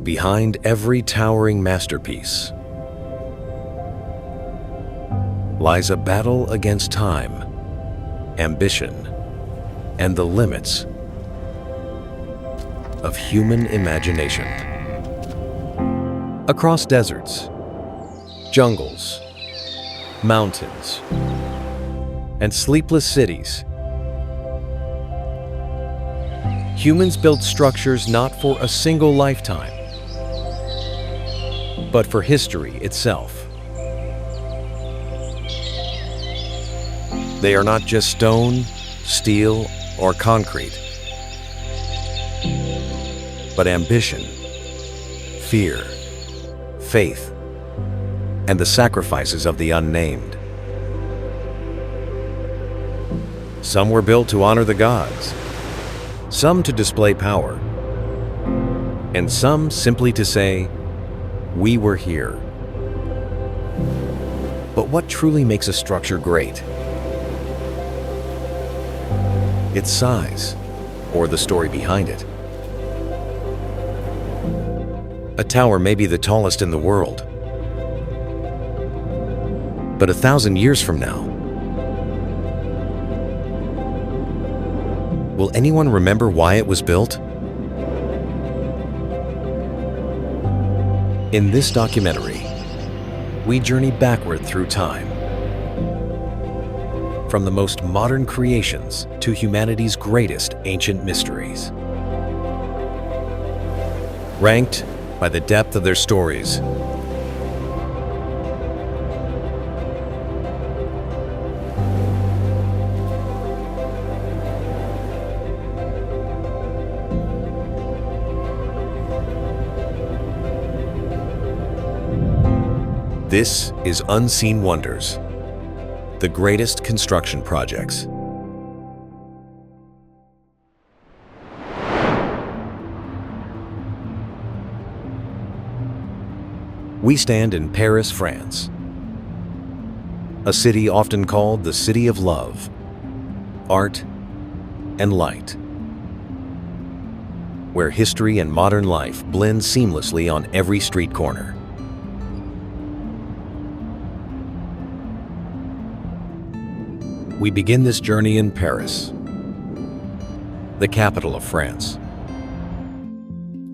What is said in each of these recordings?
Behind every towering masterpiece lies a battle against time, ambition, and the limits of human imagination. Across deserts, jungles, mountains, and sleepless cities, humans built structures not for a single lifetime, but for history itself. They are not just stone, steel, or concrete, but ambition, fear, faith, and the sacrifices of the unnamed. Some were built to honor the gods, some to display power, and some simply to say, "We were here." But what truly makes a structure great? Its size, or the story behind it. A tower may be the tallest in the world, but 1,000 years from now, will anyone remember why it was built? In this documentary, we journey backward through time, from the most modern creations to humanity's greatest ancient mysteries, ranked by the depth of their stories. This is Unseen Wonders, the greatest construction projects. We stand in Paris, France, a city often called the City of Love, Art, and Light, where history and modern life blend seamlessly on every street corner. We begin this journey in Paris, the capital of France,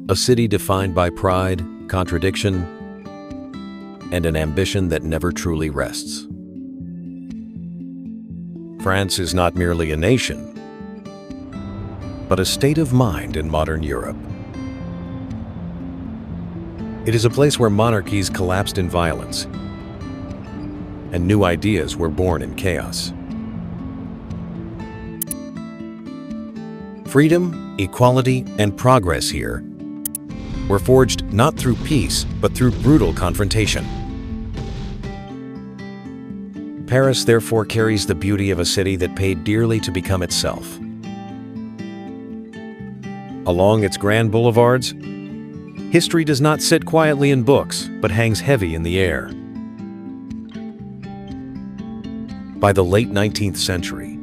a city defined by pride, contradiction, and an ambition that never truly rests. France is not merely a nation, but a state of mind in modern Europe. It is a place where monarchies collapsed in violence, and new ideas were born in chaos. Freedom, equality, and progress here were forged not through peace, but through brutal confrontation. Paris therefore carries the beauty of a city that paid dearly to become itself. Along its grand boulevards, history does not sit quietly in books, but hangs heavy in the air. By the late 19th century,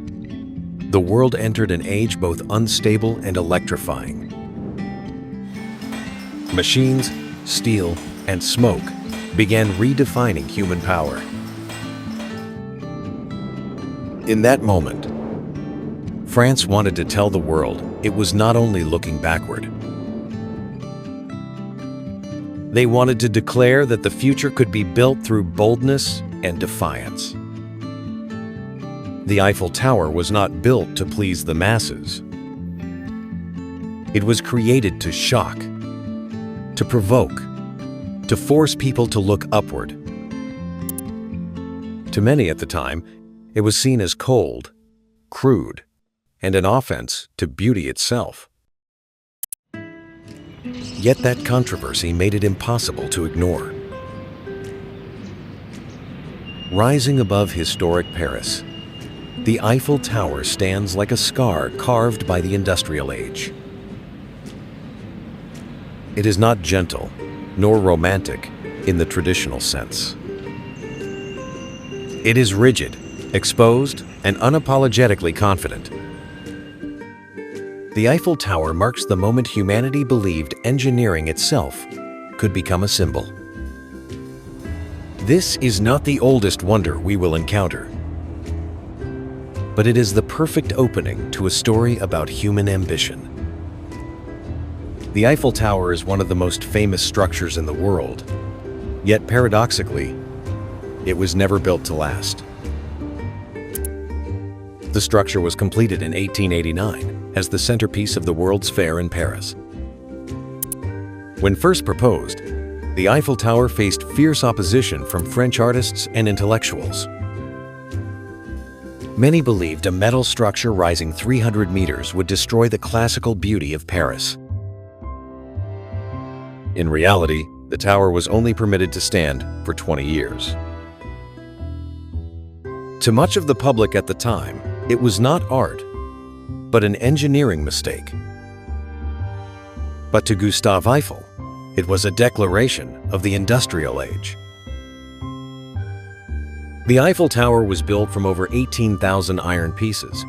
the world entered an age both unstable and electrifying. Machines, steel, and smoke began redefining human power. In that moment, France wanted to tell the world it was not only looking backward. They wanted to declare that the future could be built through boldness and defiance. The Eiffel Tower was not built to please the masses. It was created to shock, to provoke, to force people to look upward. To many at the time, it was seen as cold, crude, and an offense to beauty itself. Yet that controversy made it impossible to ignore. Rising above historic Paris, the Eiffel Tower stands like a scar carved by the industrial age. It is not gentle, nor romantic in the traditional sense. It is rigid, exposed, and unapologetically confident. The Eiffel Tower marks the moment humanity believed engineering itself could become a symbol. This is not the oldest wonder we will encounter, but it is the perfect opening to a story about human ambition. The Eiffel Tower is one of the most famous structures in the world, yet paradoxically, it was never built to last. The structure was completed in 1889 as the centerpiece of the World's Fair in Paris. When first proposed, the Eiffel Tower faced fierce opposition from French artists and intellectuals. Many believed a metal structure rising 300 meters would destroy the classical beauty of Paris. In reality, the tower was only permitted to stand for 20 years. To much of the public at the time, it was not art, but an engineering mistake. But to Gustave Eiffel, it was a declaration of the industrial age. The Eiffel Tower was built from over 18,000 iron pieces,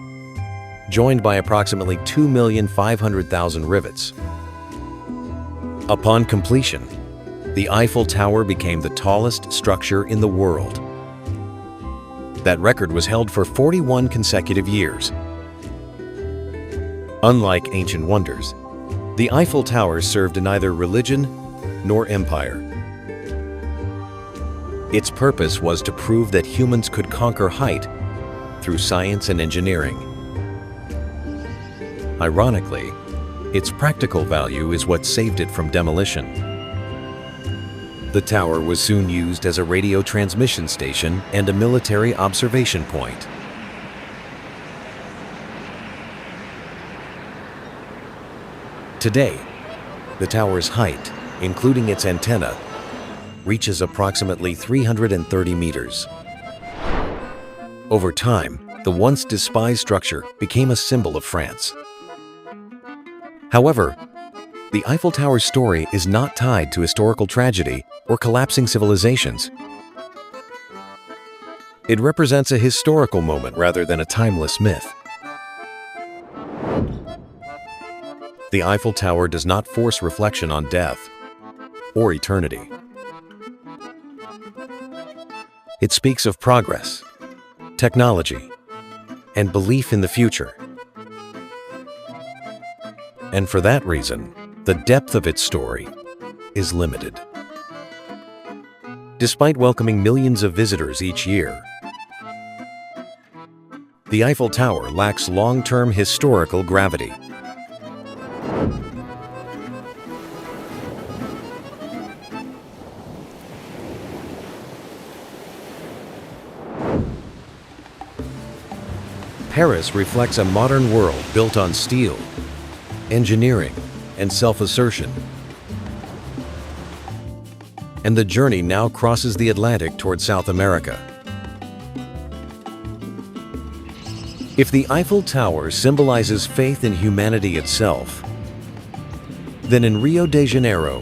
joined by approximately 2,500,000 rivets. Upon completion, the Eiffel Tower became the tallest structure in the world. That record was held for 41 consecutive years. Unlike ancient wonders, the Eiffel Tower served neither religion nor empire. Its purpose was to prove that humans could conquer height through science and engineering. Ironically, its practical value is what saved it from demolition. The tower was soon used as a radio transmission station and a military observation point. Today, the tower's height, including its antenna, reaches approximately 330 meters. Over time, the once despised structure became a symbol of France. However, the Eiffel Tower's story is not tied to historical tragedy or collapsing civilizations. It represents a historical moment rather than a timeless myth. The Eiffel Tower does not force reflection on death or eternity. It speaks of progress, technology, and belief in the future. And for that reason, the depth of its story is limited. Despite welcoming millions of visitors each year, the Eiffel Tower lacks long-term historical gravity. Paris reflects a modern world built on steel, engineering, and self-assertion. And the journey now crosses the Atlantic toward South America. If the Eiffel Tower symbolizes faith in humanity itself, then in Rio de Janeiro,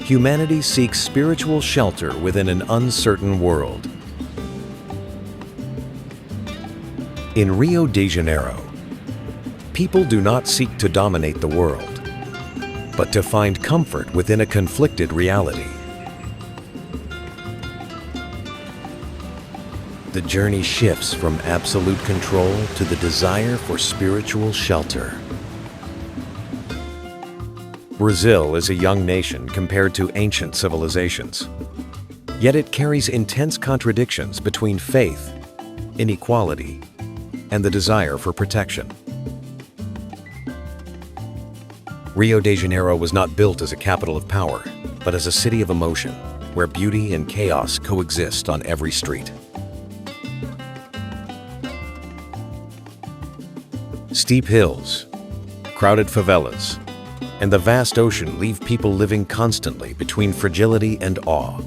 humanity seeks spiritual shelter within an uncertain world. In Rio de Janeiro, people do not seek to dominate the world, but to find comfort within a conflicted reality. The journey shifts from absolute control to the desire for spiritual shelter. Brazil is a young nation compared to ancient civilizations, yet it carries intense contradictions between faith, inequality, and the desire for protection. Rio de Janeiro was not built as a capital of power, but as a city of emotion, where beauty and chaos coexist on every street. Steep hills, crowded favelas, and the vast ocean leave people living constantly between fragility and awe.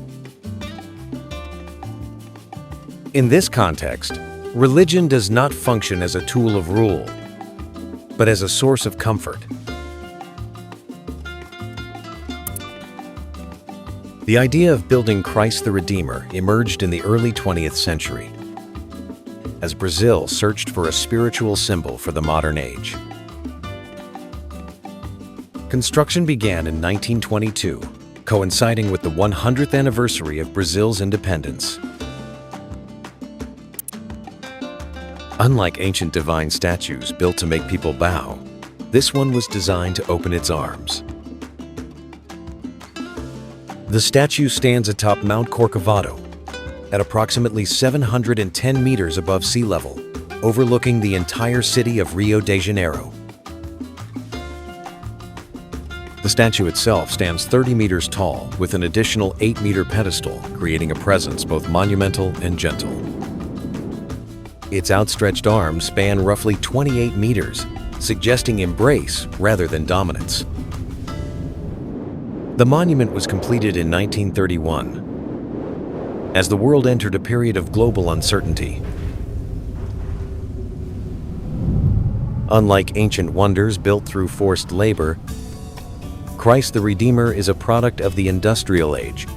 In this context, religion does not function as a tool of rule, but as a source of comfort. The idea of building Christ the Redeemer emerged in the early 20th century, as Brazil searched for a spiritual symbol for the modern age. Construction began in 1922, coinciding with the 100th anniversary of Brazil's independence. Unlike ancient divine statues built to make people bow, this one was designed to open its arms. The statue stands atop Mount Corcovado, at approximately 710 meters above sea level, overlooking the entire city of Rio de Janeiro. The statue itself stands 30 meters tall with an additional 8-meter pedestal, creating a presence both monumental and gentle. Its outstretched arms span roughly 28 meters, suggesting embrace rather than dominance. The monument was completed in 1931, as the world entered a period of global uncertainty. Unlike ancient wonders built through forced labor, Christ the Redeemer is a product of the industrial age,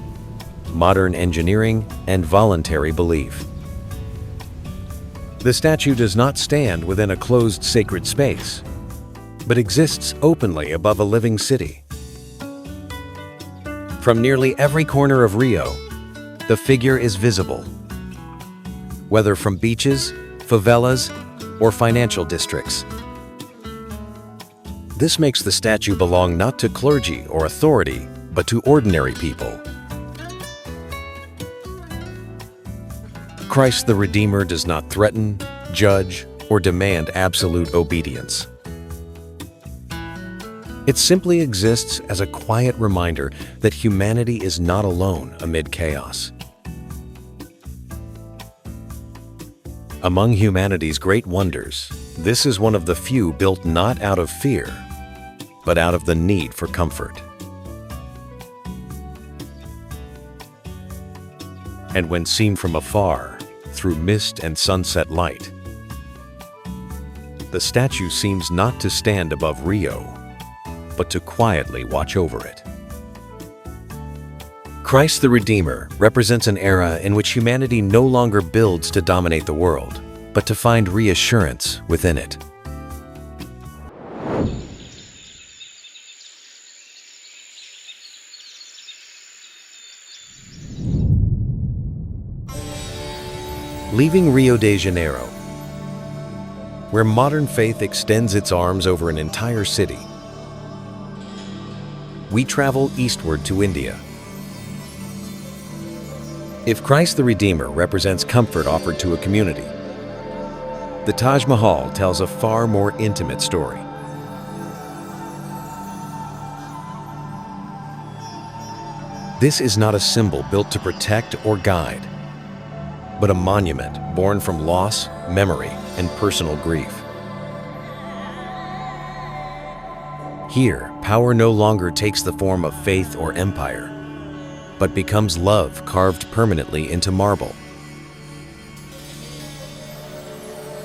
modern engineering, and voluntary belief. The statue does not stand within a closed sacred space, but exists openly above a living city. From nearly every corner of Rio, the figure is visible, whether from beaches, favelas, or financial districts. This makes the statue belong not to clergy or authority, but to ordinary people. Christ the Redeemer does not threaten, judge, or demand absolute obedience. It simply exists as a quiet reminder that humanity is not alone amid chaos. Among humanity's great wonders, this is one of the few built not out of fear, but out of the need for comfort. And when seen from afar, through mist and sunset light, the statue seems not to stand above Rio, but to quietly watch over it. Christ the Redeemer represents an era in which humanity no longer builds to dominate the world, but to find reassurance within it. Leaving Rio de Janeiro, where modern faith extends its arms over an entire city, we travel eastward to India. If Christ the Redeemer represents comfort offered to a community, the Taj Mahal tells a far more intimate story. This is not a symbol built to protect or guide, but a monument born from loss, memory, and personal grief. Here, power no longer takes the form of faith or empire, but becomes love carved permanently into marble.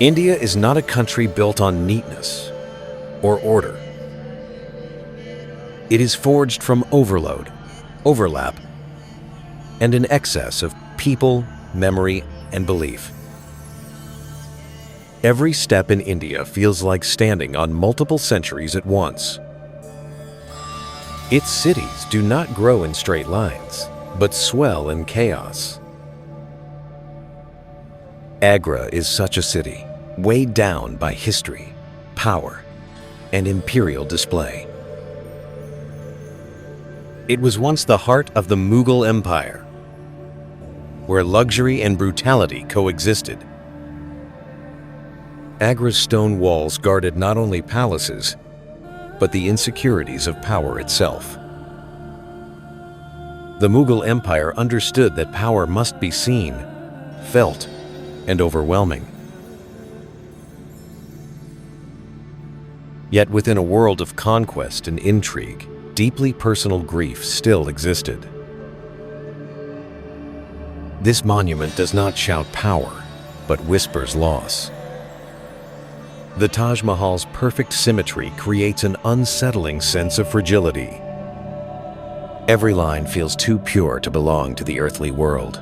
India is not a country built on neatness or order. It is forged from overload, overlap, and an excess of people, memory, and belief. Every step in India feels like standing on multiple centuries at once. Its cities do not grow in straight lines, but swell in chaos. Agra is such a city, weighed down by history, power, and imperial display. It was once the heart of the Mughal Empire, where luxury and brutality coexisted. Agra's stone walls guarded not only palaces, but the insecurities of power itself. The Mughal Empire understood that power must be seen, felt, and overwhelming. Yet within a world of conquest and intrigue, deeply personal grief still existed. This monument does not shout power, but whispers loss. The Taj Mahal's perfect symmetry creates an unsettling sense of fragility. Every line feels too pure to belong to the earthly world.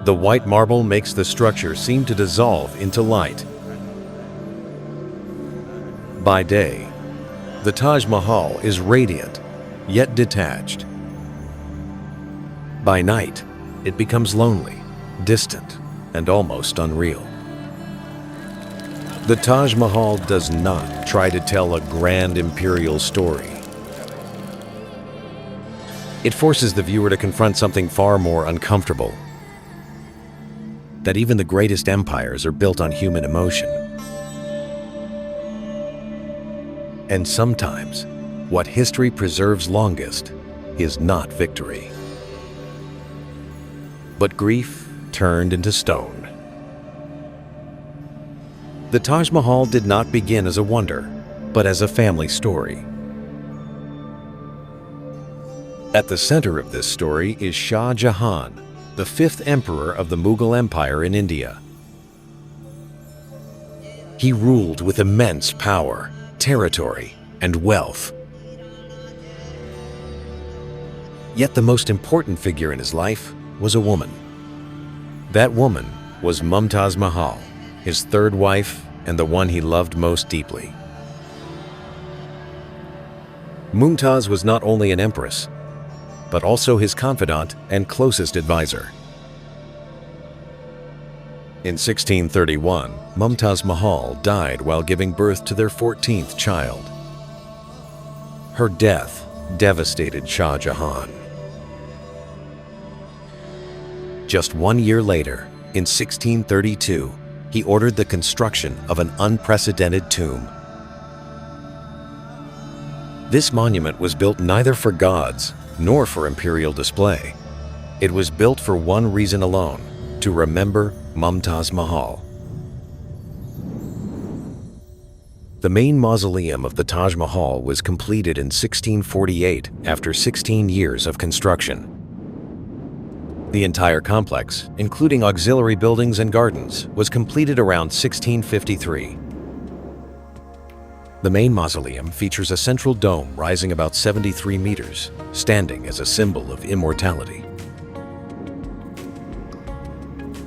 The white marble makes the structure seem to dissolve into light. By day, the Taj Mahal is radiant, yet detached. By night, it becomes lonely, distant, and almost unreal. The Taj Mahal does not try to tell a grand imperial story. It forces the viewer to confront something far more uncomfortable: that even the greatest empires are built on human emotion. And sometimes, what history preserves longest is not victory, but grief turned into stone. The Taj Mahal did not begin as a wonder, but as a family story. At the center of this story is Shah Jahan, the fifth emperor of the Mughal Empire in India. He ruled with immense power, territory, and wealth. Yet the most important figure in his life was a woman. That woman was Mumtaz Mahal, his third wife and the one he loved most deeply. Mumtaz was not only an empress, but also his confidant and closest advisor. In 1631, Mumtaz Mahal died while giving birth to their 14th child. Her death devastated Shah Jahan. Just 1 year later, in 1632, he ordered the construction of an unprecedented tomb. This monument was built neither for gods nor for imperial display. It was built for one reason alone: to remember Mumtaz Mahal. The main mausoleum of the Taj Mahal was completed in 1648 after 16 years of construction. The entire complex, including auxiliary buildings and gardens, was completed around 1653. The main mausoleum features a central dome rising about 73 meters, standing as a symbol of immortality.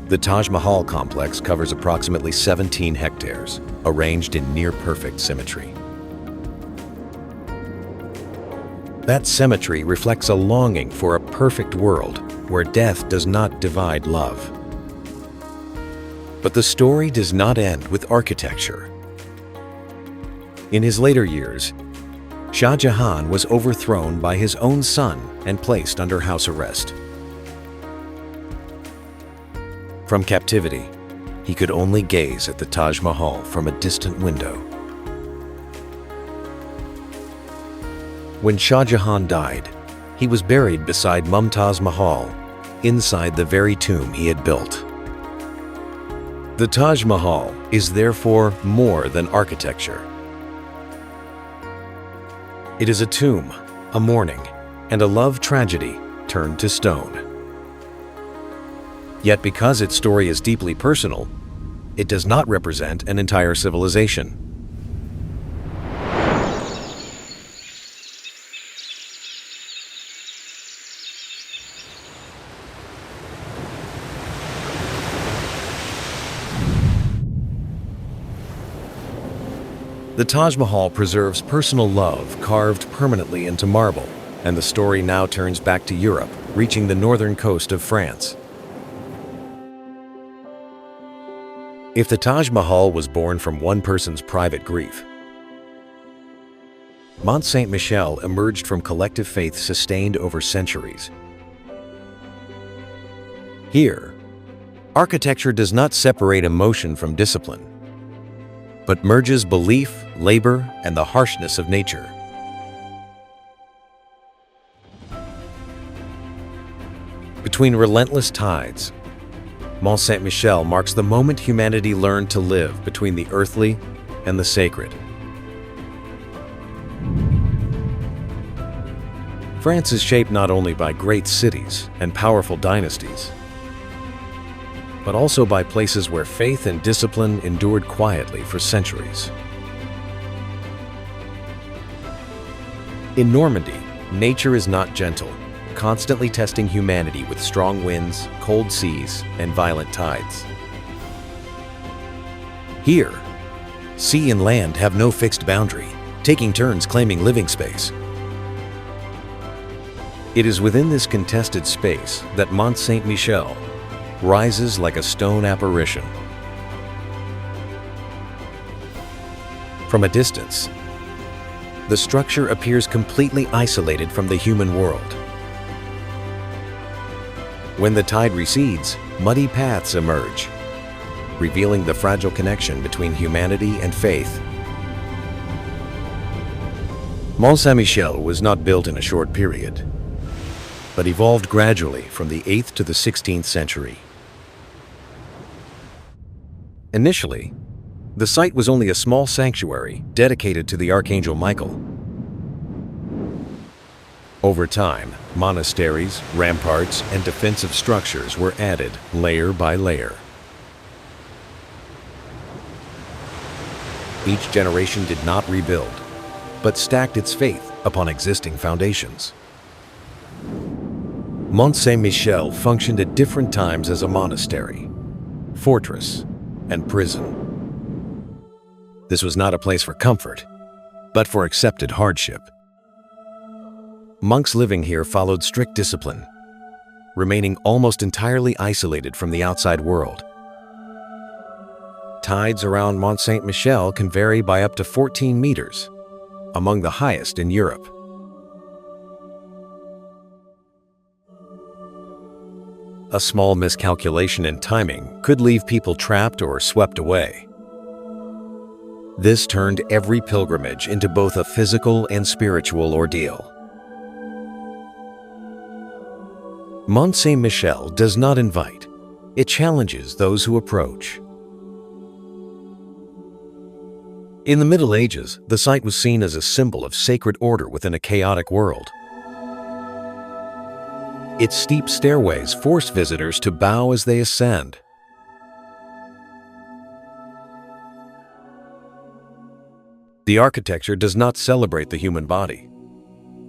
The Taj Mahal complex covers approximately 17 hectares, arranged in near-perfect symmetry. That symmetry reflects a longing for a perfect world where death does not divide love. But the story does not end with architecture. In his later years, Shah Jahan was overthrown by his own son and placed under house arrest. From captivity, he could only gaze at the Taj Mahal from a distant window. When Shah Jahan died, he was buried beside Mumtaz Mahal, inside the very tomb he had built. The Taj Mahal is therefore more than architecture. It is a tomb, a mourning, and a love tragedy turned to stone. Yet because its story is deeply personal, it does not represent an entire civilization. The Taj Mahal preserves personal love carved permanently into marble, and the story now turns back to Europe, reaching the northern coast of France. If the Taj Mahal was born from one person's private grief, MONT-SAINT-MICHEL emerged from collective faith sustained over centuries. Here, architecture does not separate emotion from discipline, but merges belief, labor, and the harshness of nature. Between relentless tides, MONT-SAINT-MICHEL marks the moment humanity learned to live between the earthly and the sacred. France is shaped not only by great cities and powerful dynasties, but also by places where faith and discipline endured quietly for centuries. In Normandy, nature is not gentle, constantly testing humanity with strong winds, cold seas, and violent tides. Here, Sea and land have no fixed boundary, taking turns claiming living space. It is within this contested space that MONT-SAINT-MICHEL rises like a stone apparition. From a distance, the structure appears completely isolated from the human world. When the tide recedes, muddy paths emerge, revealing the fragile connection between humanity and faith. MONT-SAINT-MICHEL was not built in a short period, but evolved gradually from the 8th to the 16th century. Initially, the site was only a small sanctuary dedicated to the Archangel Michael. Over time, monasteries, ramparts, and defensive structures were added layer by layer. Each generation did not rebuild, but stacked its faith upon existing foundations. MONT-SAINT-MICHEL functioned at different times as a monastery, fortress, and prison. This was not a place for comfort, but for accepted hardship. Monks living here followed strict discipline, remaining almost entirely isolated from the outside world. Tides around MONT-SAINT-MICHEL can vary by up to 14 meters, among the highest in Europe. A small miscalculation in timing could leave people trapped or swept away. This turned every pilgrimage into both a physical and spiritual ordeal. MONT-SAINT-MICHEL does not invite, it challenges those who approach. In the Middle Ages, the site was seen as a symbol of sacred order within a chaotic world. Its steep stairways forced visitors to bow as they ascend. The architecture does not celebrate the human body,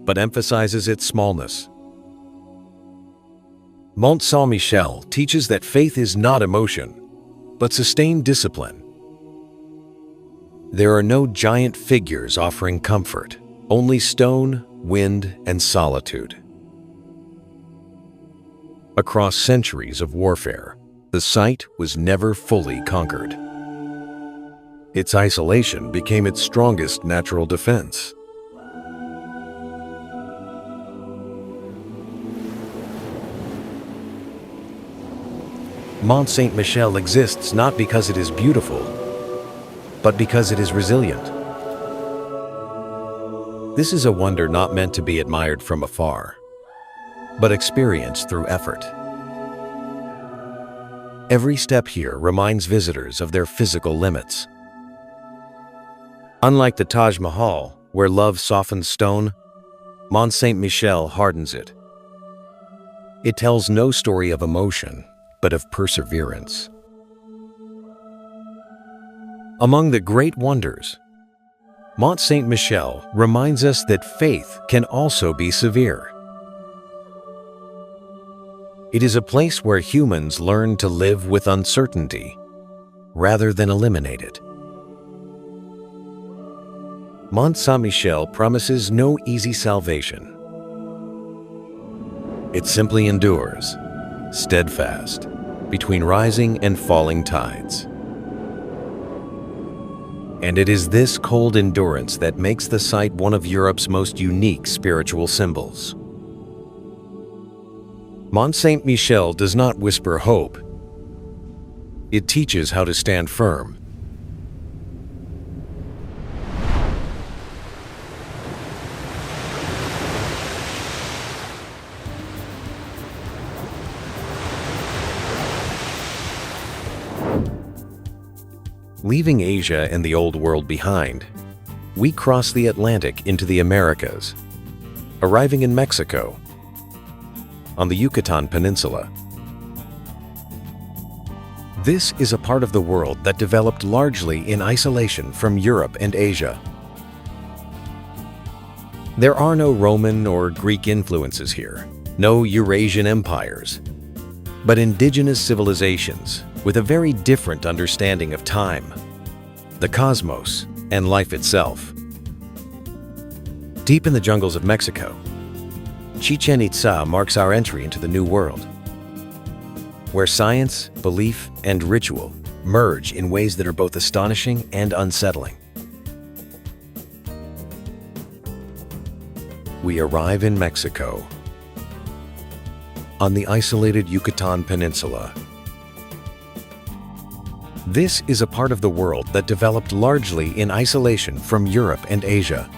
but emphasizes its smallness. MONT-SAINT-MICHEL teaches that faith is not emotion, but sustained discipline. There are no giant figures offering comfort, only stone, wind, and solitude. Across centuries of warfare, the site was never fully conquered. Its isolation became its strongest natural defense. MONT-SAINT-MICHEL exists not because it is beautiful, but because it is resilient. This is a wonder not meant to be admired from afar, but experienced through effort. Every step here reminds visitors of their physical limits. Unlike the Taj Mahal, where love softens stone, MONT-SAINT-MICHEL hardens it. It tells no story of emotion, but of perseverance. Among the great wonders, MONT-SAINT-MICHEL reminds us that faith can also be severe. It is a place where humans learn to live with uncertainty rather than eliminate it. MONT-SAINT-MICHEL promises no easy salvation. It simply endures, steadfast, between rising and falling tides. And it is this cold endurance that makes the site one of Europe's most unique spiritual symbols. MONT-SAINT-MICHEL does not whisper hope. It teaches how to stand firm. Leaving Asia and the Old World behind, we cross the Atlantic into the Americas, arriving in Mexico, on the Yucatan Peninsula. This is a part of the world that developed largely in isolation from Europe and Asia. There are no Roman or Greek influences here, no Eurasian empires, but indigenous civilizations with a very different understanding of time, the cosmos, and life itself. Deep in the jungles of Mexico, Chichen Itza marks our entry into the New World, where science, belief, and ritual merge in ways that are both astonishing and unsettling. We arrive in Mexico, on the isolated Yucatan Peninsula. This is a part of the world that developed largely in isolation from Europe and Asia.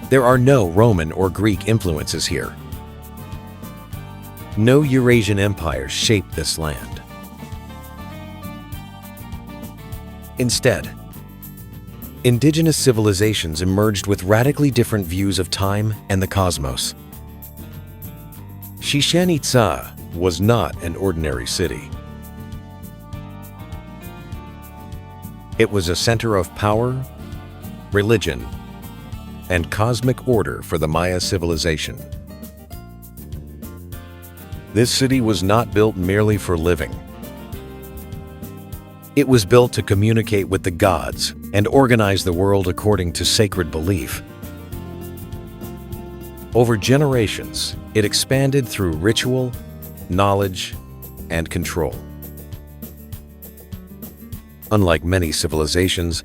There are no Roman or Greek influences here. No Eurasian empires shaped this land. Instead, indigenous civilizations emerged with radically different views of time and the cosmos. Chichen Itza was not an ordinary city. It was a center of power, religion, and cosmic order for the Maya civilization. This city was not built merely for living. It was built to communicate with the gods and organize the world according to sacred belief. Over generations, it expanded through ritual, knowledge, and control. Unlike many civilizations,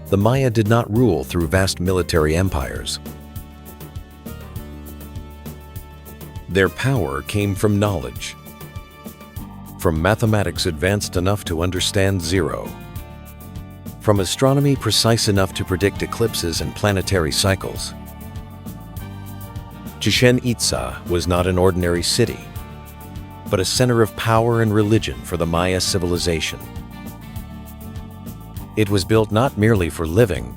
the Maya did not rule through vast military empires. Their power came from knowledge, from mathematics advanced enough to understand zero, from astronomy precise enough to predict eclipses and planetary cycles. Chichen Itza was not an ordinary city, but a center of power and religion for the Maya civilization. It was built not merely for living,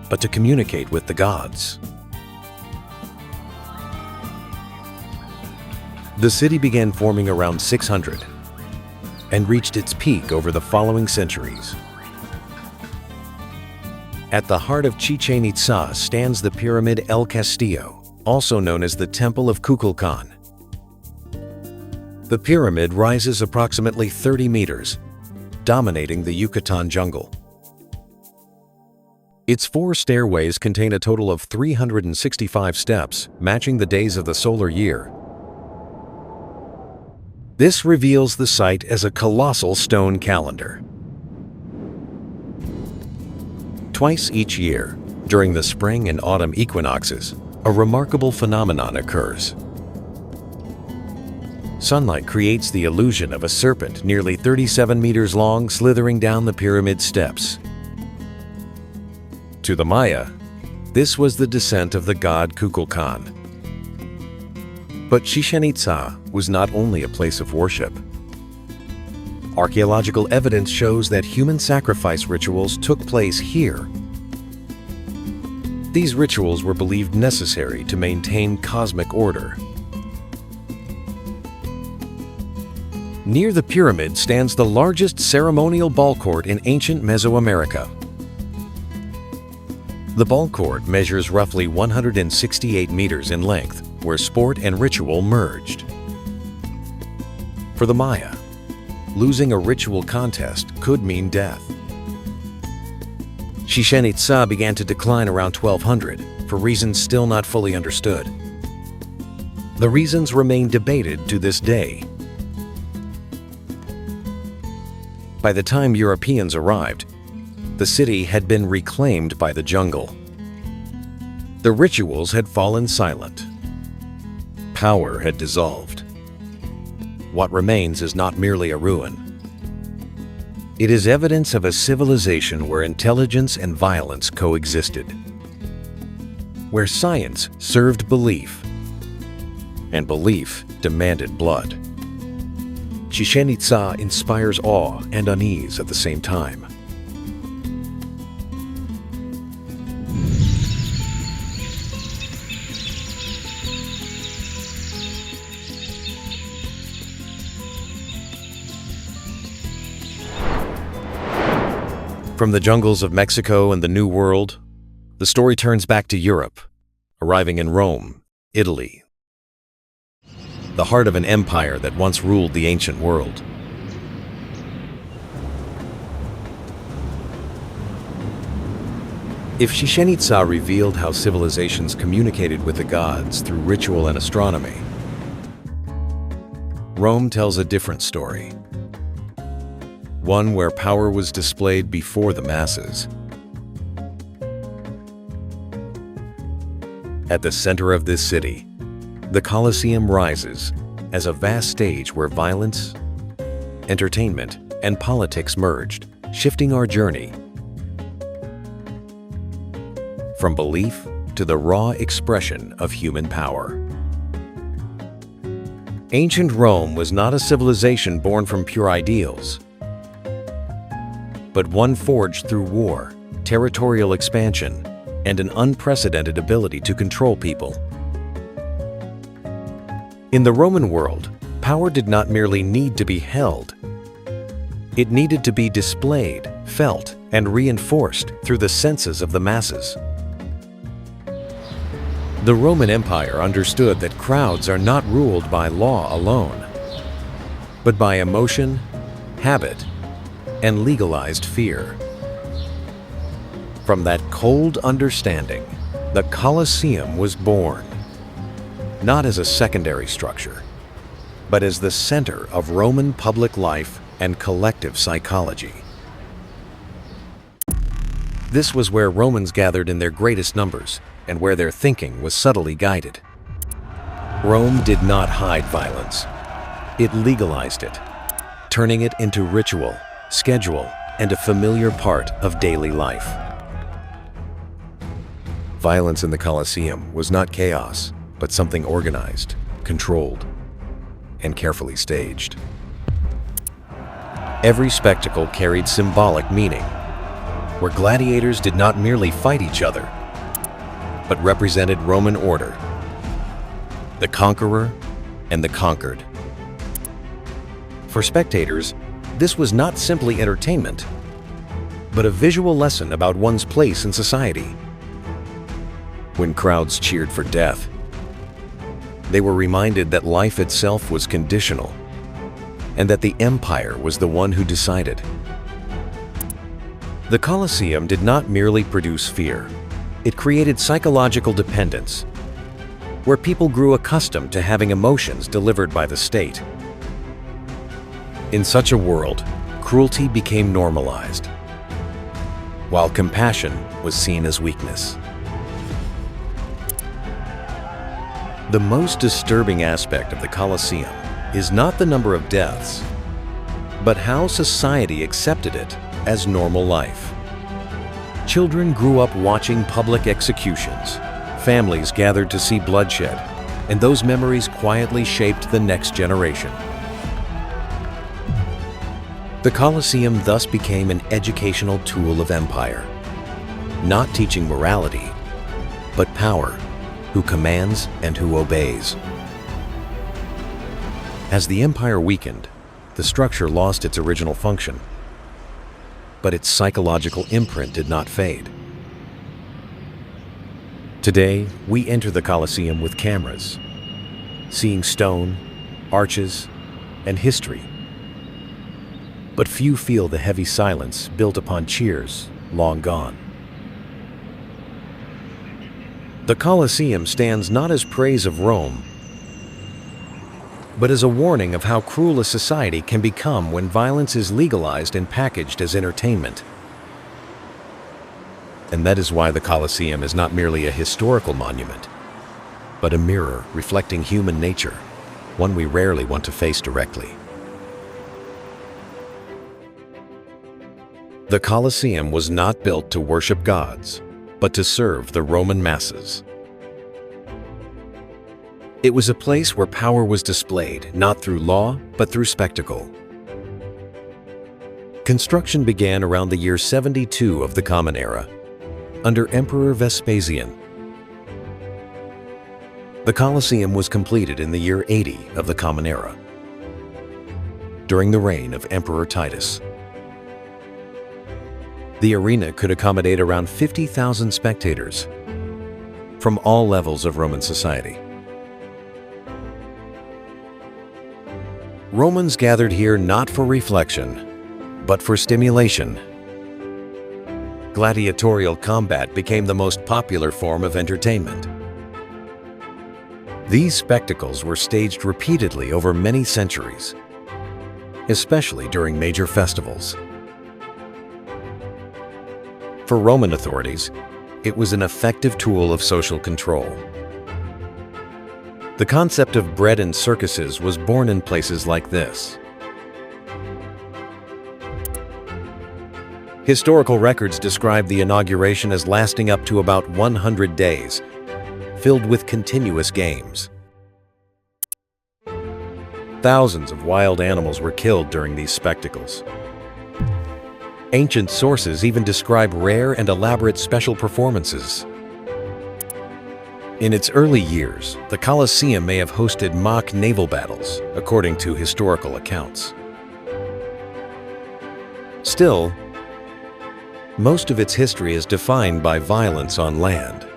but to communicate with the gods. The city began forming around 600 and reached its peak over the following centuries. At the heart of Chichen Itza stands the Pyramid El Castillo, also known as the Temple of Kukulkan. The pyramid rises approximately 30 meters, dominating the Yucatan jungle. Its 4 stairways contain a total of 365 steps, matching the days of the solar year. This reveals the site as a colossal stone calendar. Twice each year, during the spring and autumn equinoxes, a remarkable phenomenon occurs. Sunlight creates the illusion of a serpent nearly 37 meters long slithering down the pyramid steps. To the Maya, this was the descent of the god Kukulkan. But Chichen Itza was not only a place of worship. Archaeological evidence shows that human sacrifice rituals took place here. These rituals were believed necessary to maintain cosmic order. Near the pyramid stands the largest ceremonial ball court in ancient Mesoamerica. The ball court measures roughly 168 meters in length, where sport and ritual merged. For the Maya, losing a ritual contest could mean death. Chichen Itza began to decline around 1200 for reasons still not fully understood. The reasons remain debated to this day. By the time Europeans arrived, the city had been reclaimed by the jungle. The rituals had fallen silent. Power had dissolved. What remains is not merely a ruin. It is evidence of a civilization where intelligence and violence coexisted, where science served belief, and belief demanded blood. Chichen Itza inspires awe and unease at the same time. From the jungles of Mexico and the New World, the story turns back to Europe, arriving in Rome, Italy, the heart of an empire that once ruled the ancient world. If Chichen Itza revealed how civilizations communicated with the gods through ritual and astronomy, Rome tells a different story. One where power was displayed before the masses. At the center of this city, the Colosseum rises as a vast stage where violence, entertainment, and politics merged, shifting our journey from belief to the raw expression of human power. Ancient Rome was not a civilization born from pure ideals, but one forged through war, territorial expansion, and an unprecedented ability to control people. In the Roman world, power did not merely need to be held. It needed to be displayed, felt, and reinforced through the senses of the masses. The Roman Empire understood that crowds are not ruled by law alone, but by emotion, habit, and legalized fear. From that cold understanding, the Colosseum was born, not as a secondary structure, but as the center of Roman public life and collective psychology. This was where Romans gathered in their greatest numbers and where their thinking was subtly guided. Rome did not hide violence. It legalized it, turning it into ritual, schedule, and a familiar part of daily life. Violence in the Colosseum was not chaos, but something organized, controlled, and carefully staged. Every spectacle carried symbolic meaning, where gladiators did not merely fight each other, but represented Roman order, the conqueror and the conquered. For spectators, this was not simply entertainment, but a visual lesson about one's place in society. When crowds cheered for death, they were reminded that life itself was conditional, and that the empire was the one who decided. The Colosseum did not merely produce fear. It created psychological dependence, where people grew accustomed to having emotions delivered by the state. In such a world, cruelty became normalized, while compassion was seen as weakness. The most disturbing aspect of the Colosseum is not the number of deaths, but how society accepted it as normal life. Children grew up watching public executions. Families gathered to see bloodshed, and those memories quietly shaped the next generation. The Colosseum thus became an educational tool of empire, not teaching morality, but power, who commands and who obeys. As the empire weakened, the structure lost its original function, but its psychological imprint did not fade. Today, we enter the Colosseum with cameras, seeing stone, arches, and history. But few feel the heavy silence built upon cheers long gone. The Colosseum stands not as praise of Rome, but as a warning of how cruel a society can become when violence is legalized and packaged as entertainment. And that is why the Colosseum is not merely a historical monument, but a mirror reflecting human nature, one we rarely want to face directly. The Colosseum was not built to worship gods, but to serve the Roman masses. It was a place where power was displayed not through law, but through spectacle. Construction began around the year 72 of the Common Era, under Emperor Vespasian. The Colosseum was completed in the year 80 of the Common Era, during the reign of Emperor Titus. The arena could accommodate around 50,000 spectators from all levels of Roman society. Romans gathered here not for reflection, but for stimulation. gladiatorial combat became the most popular form of entertainment. These spectacles were staged repeatedly over many centuries, especially during major festivals. For Roman authorities, it was an effective tool of social control. The concept of bread and circuses was born in places like this. Historical records describe the inauguration as lasting up to about 100 days, filled with continuous games. Thousands of wild animals were killed during these spectacles. Ancient sources even describe rare and elaborate special performances. In its early years, the Colosseum may have hosted mock naval battles, according to historical accounts. Still, most of its history is defined by violence on land.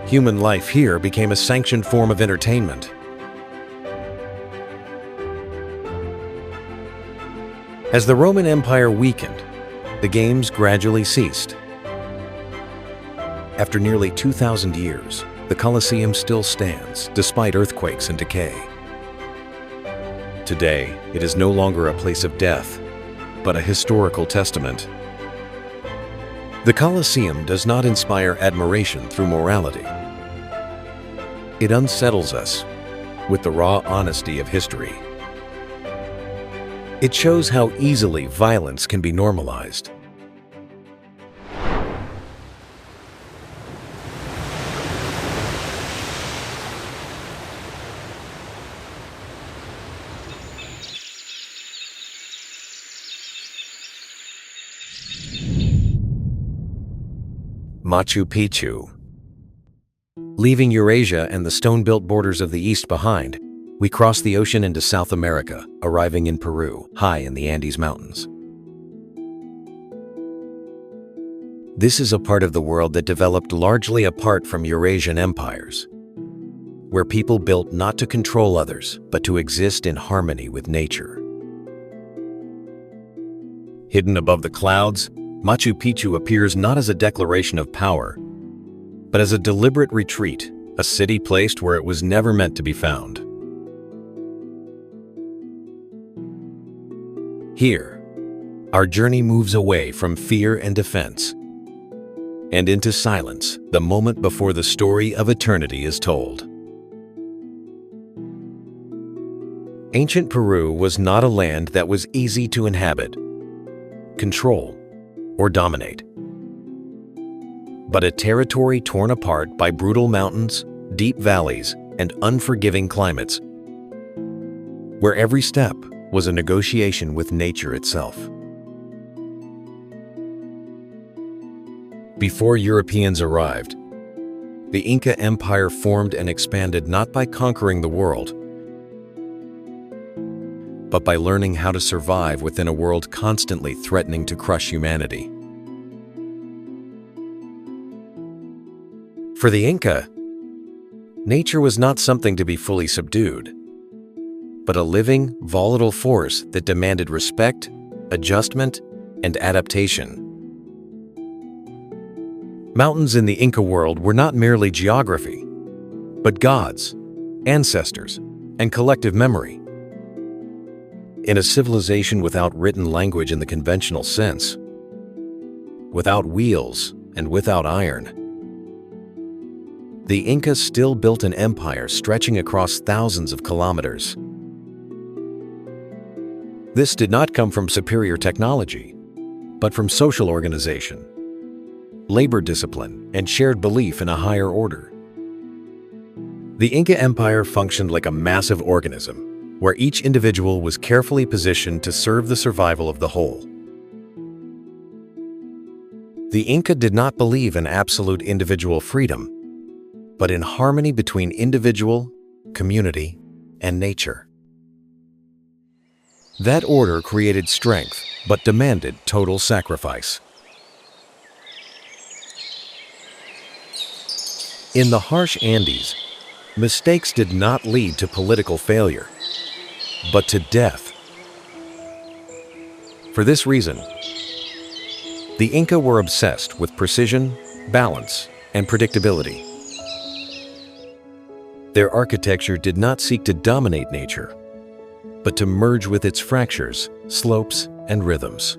Human life here became a sanctioned form of entertainment. As the Roman Empire weakened, the games gradually ceased. After nearly 2,000 years, the Colosseum still stands, despite earthquakes and decay. Today, it is no longer a place of death, but a historical testament. The Colosseum does not inspire admiration through morality. It unsettles us with the raw honesty of history. It shows how easily violence can be normalized. Machu Picchu. Leaving Eurasia and the stone-built borders of the East behind, we cross the ocean into South America, arriving in Peru, high in the Andes Mountains. This is a part of the world that developed largely apart from Eurasian empires, where people built not to control others, but to exist in harmony with nature. Hidden above the clouds, Machu Picchu appears not as a declaration of power, but as a deliberate retreat, a city placed where it was never meant to be found. Here, our journey moves away from fear and defense, and into silence, the moment before the story of eternity is told. Ancient Peru was not a land that was easy to inhabit, control, or dominate, but a territory torn apart by brutal mountains, deep valleys, and unforgiving climates, where every step was a negotiation with nature itself. Before Europeans arrived, the Inca Empire formed and expanded not by conquering the world, but by learning how to survive within a world constantly threatening to crush humanity. For the Inca, nature was not something to be fully subdued, but a living, volatile force that demanded respect, adjustment, and adaptation. Mountains in the Inca world were not merely geography, but gods, ancestors, and collective memory. In a civilization without written language in the conventional sense, without wheels and without iron, the Incas still built an empire stretching across thousands of kilometers. This did not come from superior technology, but from social organization, labor discipline, and shared belief in a higher order. The Inca Empire functioned like a massive organism, where each individual was carefully positioned to serve the survival of the whole. The Inca did not believe in absolute individual freedom, but in harmony between individual, community, and nature. That order created strength, but demanded total sacrifice. In the harsh Andes, mistakes did not lead to political failure, but to death. For this reason, The Inca were obsessed with precision, balance, and predictability. Their architecture did not seek to dominate nature, but to merge with its fractures, slopes, and rhythms.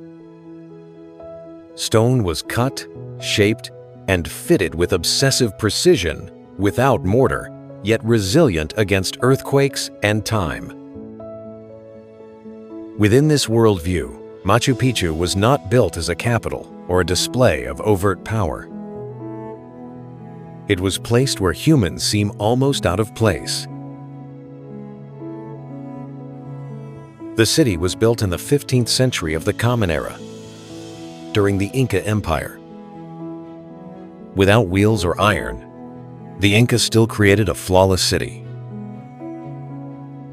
Stone was cut, shaped, and fitted with obsessive precision without mortar, yet resilient against earthquakes and time. Within this worldview, Machu Picchu was not built as a capital or a display of overt power. It was placed where humans seem almost out of place. The city was built in the 15th century of the Common Era, during the Inca Empire. Without wheels or iron, the Inca still created a flawless city.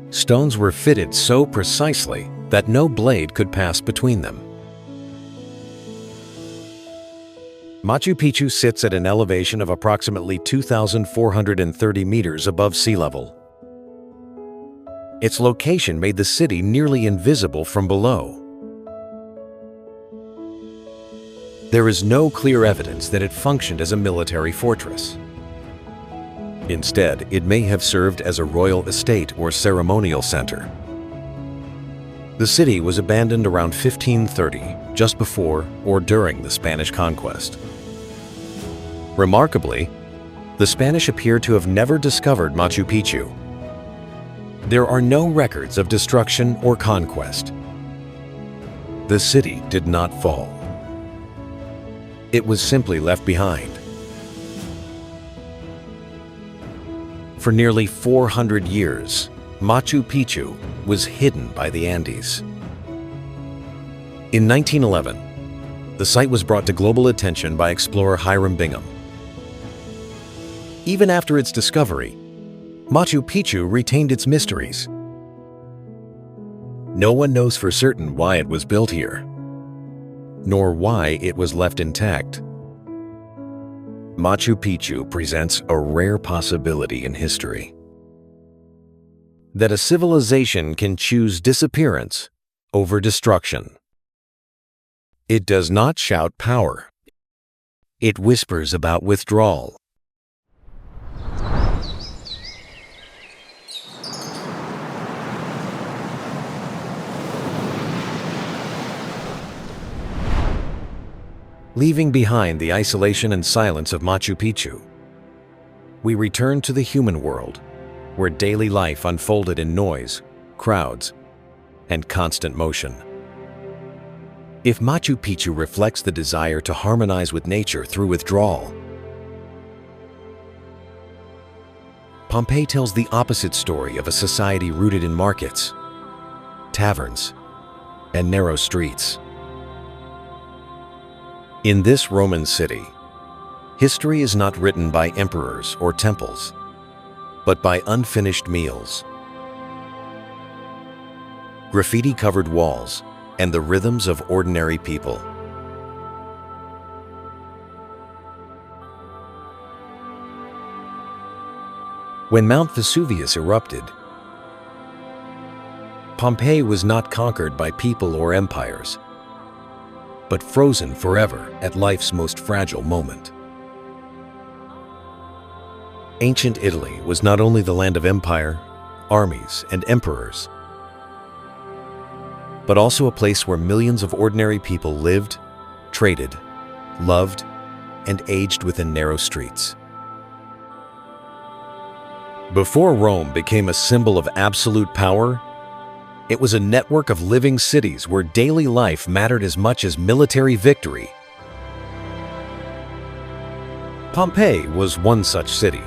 Stones were fitted so precisely that no blade could pass between them. Machu Picchu sits at an elevation of approximately 2,430 meters above sea level. Its location made the city nearly invisible from below. There is no clear evidence that it functioned as a military fortress. Instead, it may have served as a royal estate or ceremonial center. The city was abandoned around 1530, just before or during the Spanish conquest. Remarkably, the Spanish appear to have never discovered Machu Picchu. There are no records of destruction or conquest. The city did not fall. It was simply left behind. For nearly 400 years, Machu Picchu was hidden by the Andes. In 1911, the site was brought to global attention by explorer Hiram Bingham. Even after its discovery, Machu Picchu retained its mysteries. No one knows for certain why it was built here, nor why it was left intact. Machu Picchu presents a rare possibility in history: that a civilization can choose disappearance over destruction. It does not shout power. It whispers about withdrawal. Leaving behind the isolation and silence of Machu Picchu, we return to the human world, where daily life unfolded in noise, crowds, and constant motion. If Machu Picchu reflects the desire to harmonize with nature through withdrawal, Pompeii tells the opposite story of a society rooted in markets, taverns, and narrow streets. In this Roman city, history is not written by emperors or temples, but by unfinished meals, graffiti-covered walls, and the rhythms of ordinary people. When Mount Vesuvius erupted, Pompeii was not conquered by people or empires, but frozen forever at life's most fragile moment. Ancient Italy was not only the land of empire, armies, and emperors, but also a place where millions of ordinary people lived, traded, loved, and aged within narrow streets. Before Rome became a symbol of absolute power, it was a network of living cities where daily life mattered as much as military victory. Pompeii was one such city,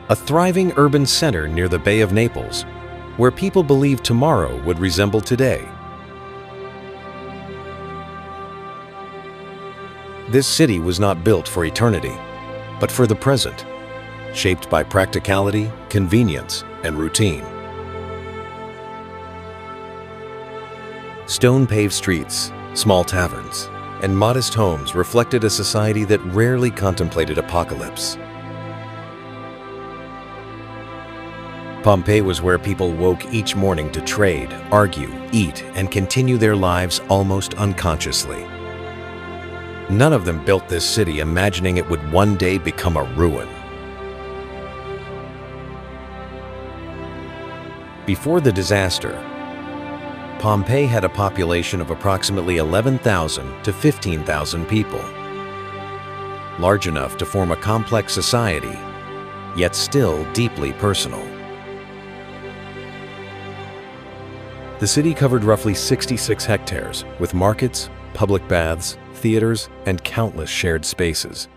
a thriving urban center near the Bay of Naples, where people believed tomorrow would resemble today. This city was not built for eternity, but for the present, shaped by practicality, convenience, and routine. Stone-paved streets, small taverns, and modest homes reflected a society that rarely contemplated apocalypse. Pompeii was where people woke each morning to trade, argue, eat, and continue their lives almost unconsciously. None of them built this city imagining it would one day become a ruin. Before the disaster, Pompeii had a population of approximately 11,000 to 15,000 people, large enough to form a complex society, yet still deeply personal. The city covered roughly 66 hectares, with markets, public baths, theaters, and countless shared spaces.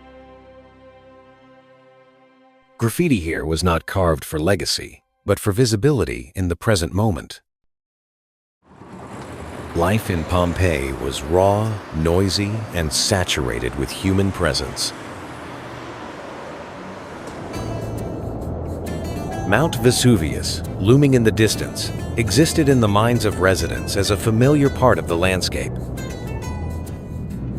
Graffiti here was not carved for legacy, but for visibility in the present moment. Life in Pompeii was raw, noisy, and saturated with human presence. Mount Vesuvius, looming in the distance, existed in the minds of residents as a familiar part of the landscape.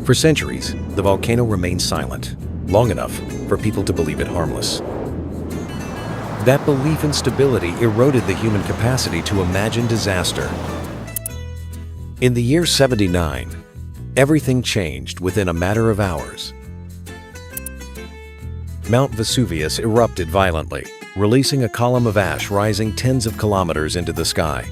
For centuries, the volcano remained silent, long enough for people to believe it harmless. That belief in stability eroded the human capacity to imagine disaster. In the year 79, everything changed within a matter of hours. Mount Vesuvius erupted violently, releasing a column of ash rising tens of kilometers into the sky.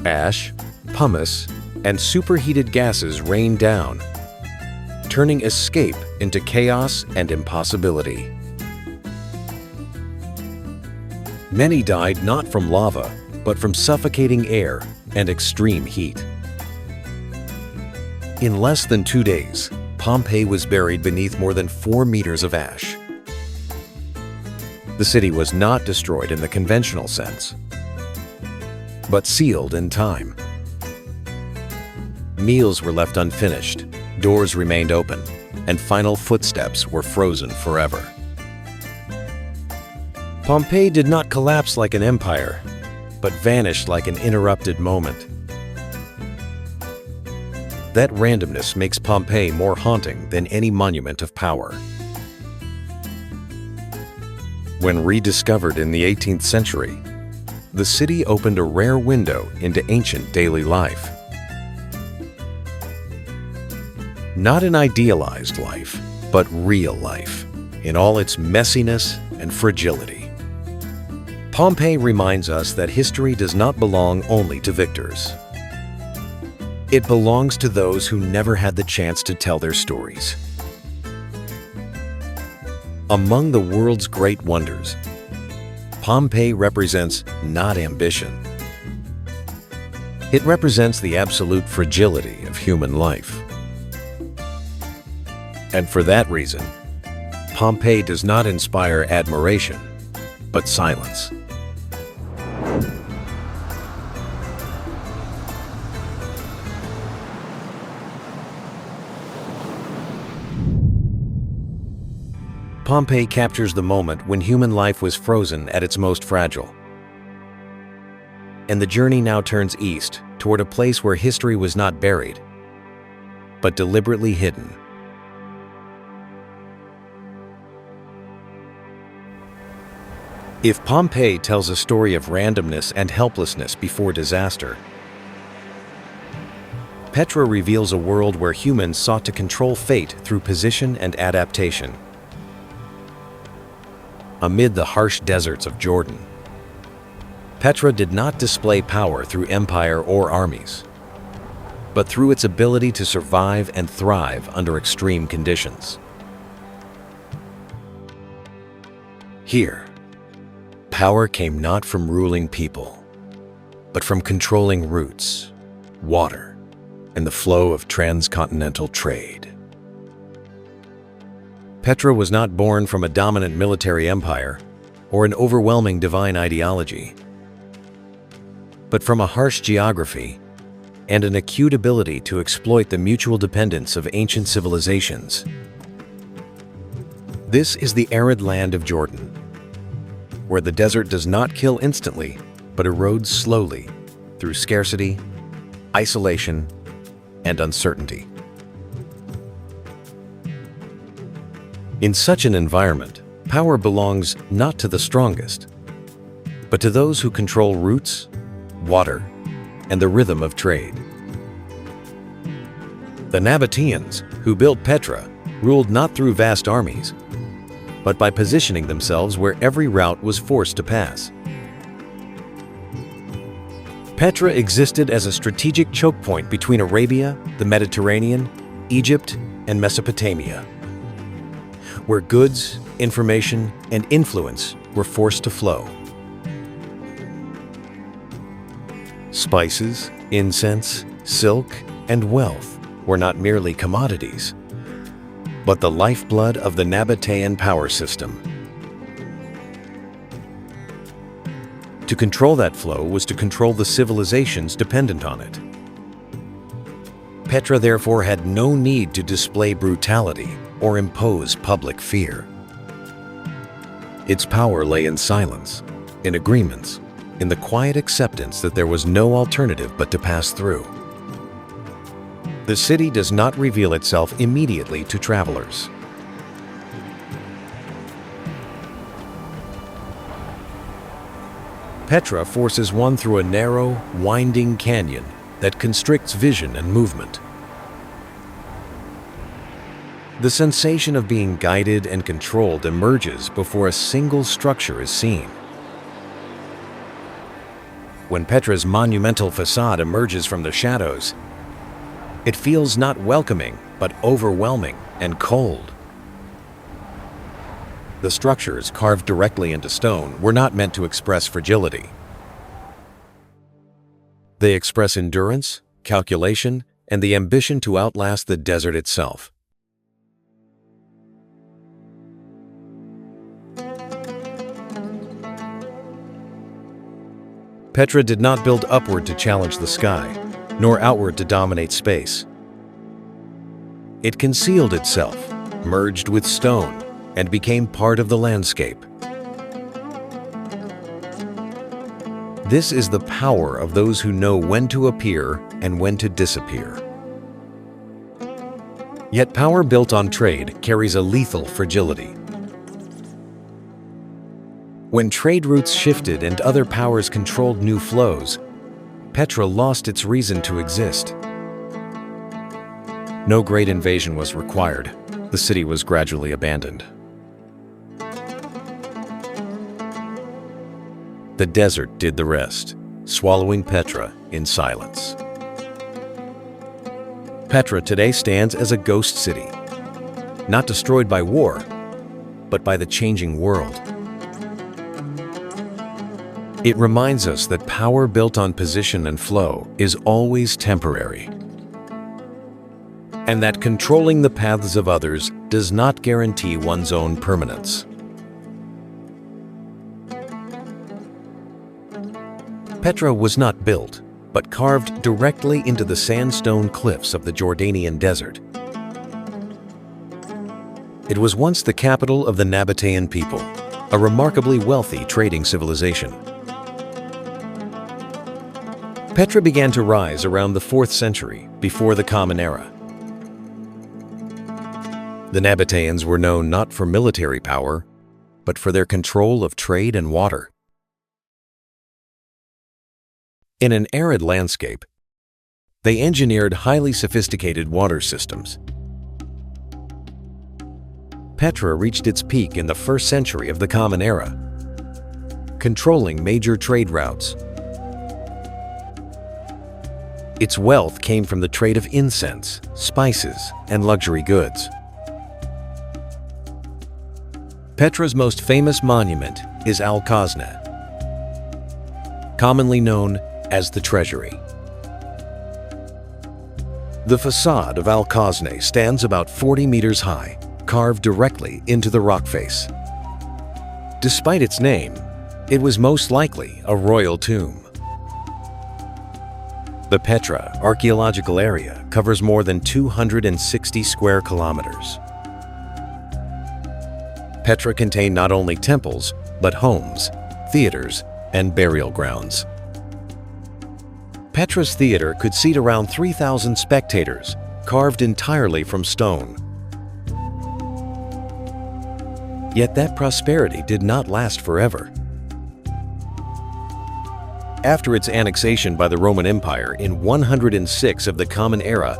Ash, pumice, and superheated gases rained down, turning escape into chaos and impossibility. Many died not from lava, but from suffocating air and extreme heat. In less than 2 days, Pompeii was buried beneath more than 4 meters of ash. The city was not destroyed in the conventional sense, but sealed in time. Meals were left unfinished, doors remained open, and final footsteps were frozen forever. Pompeii did not collapse like an empire, but vanished like an interrupted moment. That randomness makes Pompeii more haunting than any monument of power. When rediscovered in the 18th century, the city opened a rare window into ancient daily life. Not an idealized life, but real life, in all its messiness and fragility. Pompeii reminds us that history does not belong only to victors. It belongs to those who never had the chance to tell their stories. Among the world's great wonders, Pompeii represents not ambition. It represents the absolute fragility of human life. And for that reason, Pompeii does not inspire admiration, but silence. Pompeii captures the moment when human life was frozen at its most fragile. And the journey now turns east toward a place where history was not buried, but deliberately hidden. If Pompeii tells a story of randomness and helplessness before disaster, Petra reveals a world where humans sought to control fate through position and adaptation. Amid the harsh deserts of Jordan, Petra did not display power through empire or armies, but through its ability to survive and thrive under extreme conditions. Here, power came not from ruling people, but from controlling roots, water, and the flow of transcontinental trade. Petra was not born from a dominant military empire or an overwhelming divine ideology, but from a harsh geography and an acute ability to exploit the mutual dependence of ancient civilizations. This is the arid land of Jordan, where the desert does not kill instantly, but erodes slowly through scarcity, isolation, and uncertainty. In such an environment, power belongs not to the strongest, but to those who control roots, water, and the rhythm of trade. The Nabateans, who built Petra, ruled not through vast armies, but by positioning themselves where every route was forced to pass. Petra existed as a strategic choke point between Arabia, the Mediterranean, Egypt, and Mesopotamia, where goods, information, and influence were forced to flow. Spices, incense, silk, and wealth were not merely commodities, but the lifeblood of the Nabatean power system. To control that flow was to control the civilizations dependent on it. Petra therefore had no need to display brutality or impose public fear. Its power lay in silence, in agreements, in the quiet acceptance that there was no alternative but to pass through. The city does not reveal itself immediately to travelers. Petra forces one through a narrow, winding canyon that constricts vision and movement. The sensation of being guided and controlled emerges before a single structure is seen. When Petra's monumental facade emerges from the shadows, it feels not welcoming, but overwhelming and cold. The structures carved directly into stone were not meant to express fragility. They express endurance, calculation, and the ambition to outlast the desert itself. Petra did not build upward to challenge the sky, nor outward to dominate space. It concealed itself, merged with stone, and became part of the landscape. This is the power of those who know when to appear and when to disappear. Yet power built on trade carries a lethal fragility. When trade routes shifted and other powers controlled new flows, Petra lost its reason to exist. No great invasion was required. The city was gradually abandoned. The desert did the rest, swallowing Petra in silence. Petra today stands as a ghost city, not destroyed by war, but by the changing world. It reminds us that power built on position and flow is always temporary, and that controlling the paths of others does not guarantee one's own permanence. Petra was not built, but carved directly into the sandstone cliffs of the Jordanian desert. It was once the capital of the Nabatean people, a remarkably wealthy trading civilization. Petra began to rise around the 4th century before the Common Era. The Nabateans were known not for military power, but for their control of trade and water. In an arid landscape, they engineered highly sophisticated water systems. Petra reached its peak in the 1st century of the Common Era, controlling major trade routes. Its wealth came from the trade of incense, spices, and luxury goods. Petra's most famous monument is Al-Khazna, commonly known as the Treasury. The facade of Al-Khazna stands about 40 meters high, carved directly into the rock face. Despite its name, it was most likely a royal tomb. The Petra archaeological area covers more than 260 square kilometers. Petra contained not only temples, but homes, theaters, and burial grounds. Petra's theater could seat around 3,000 spectators, carved entirely from stone. Yet that prosperity did not last forever. After its annexation by the Roman Empire in 106 of the Common Era,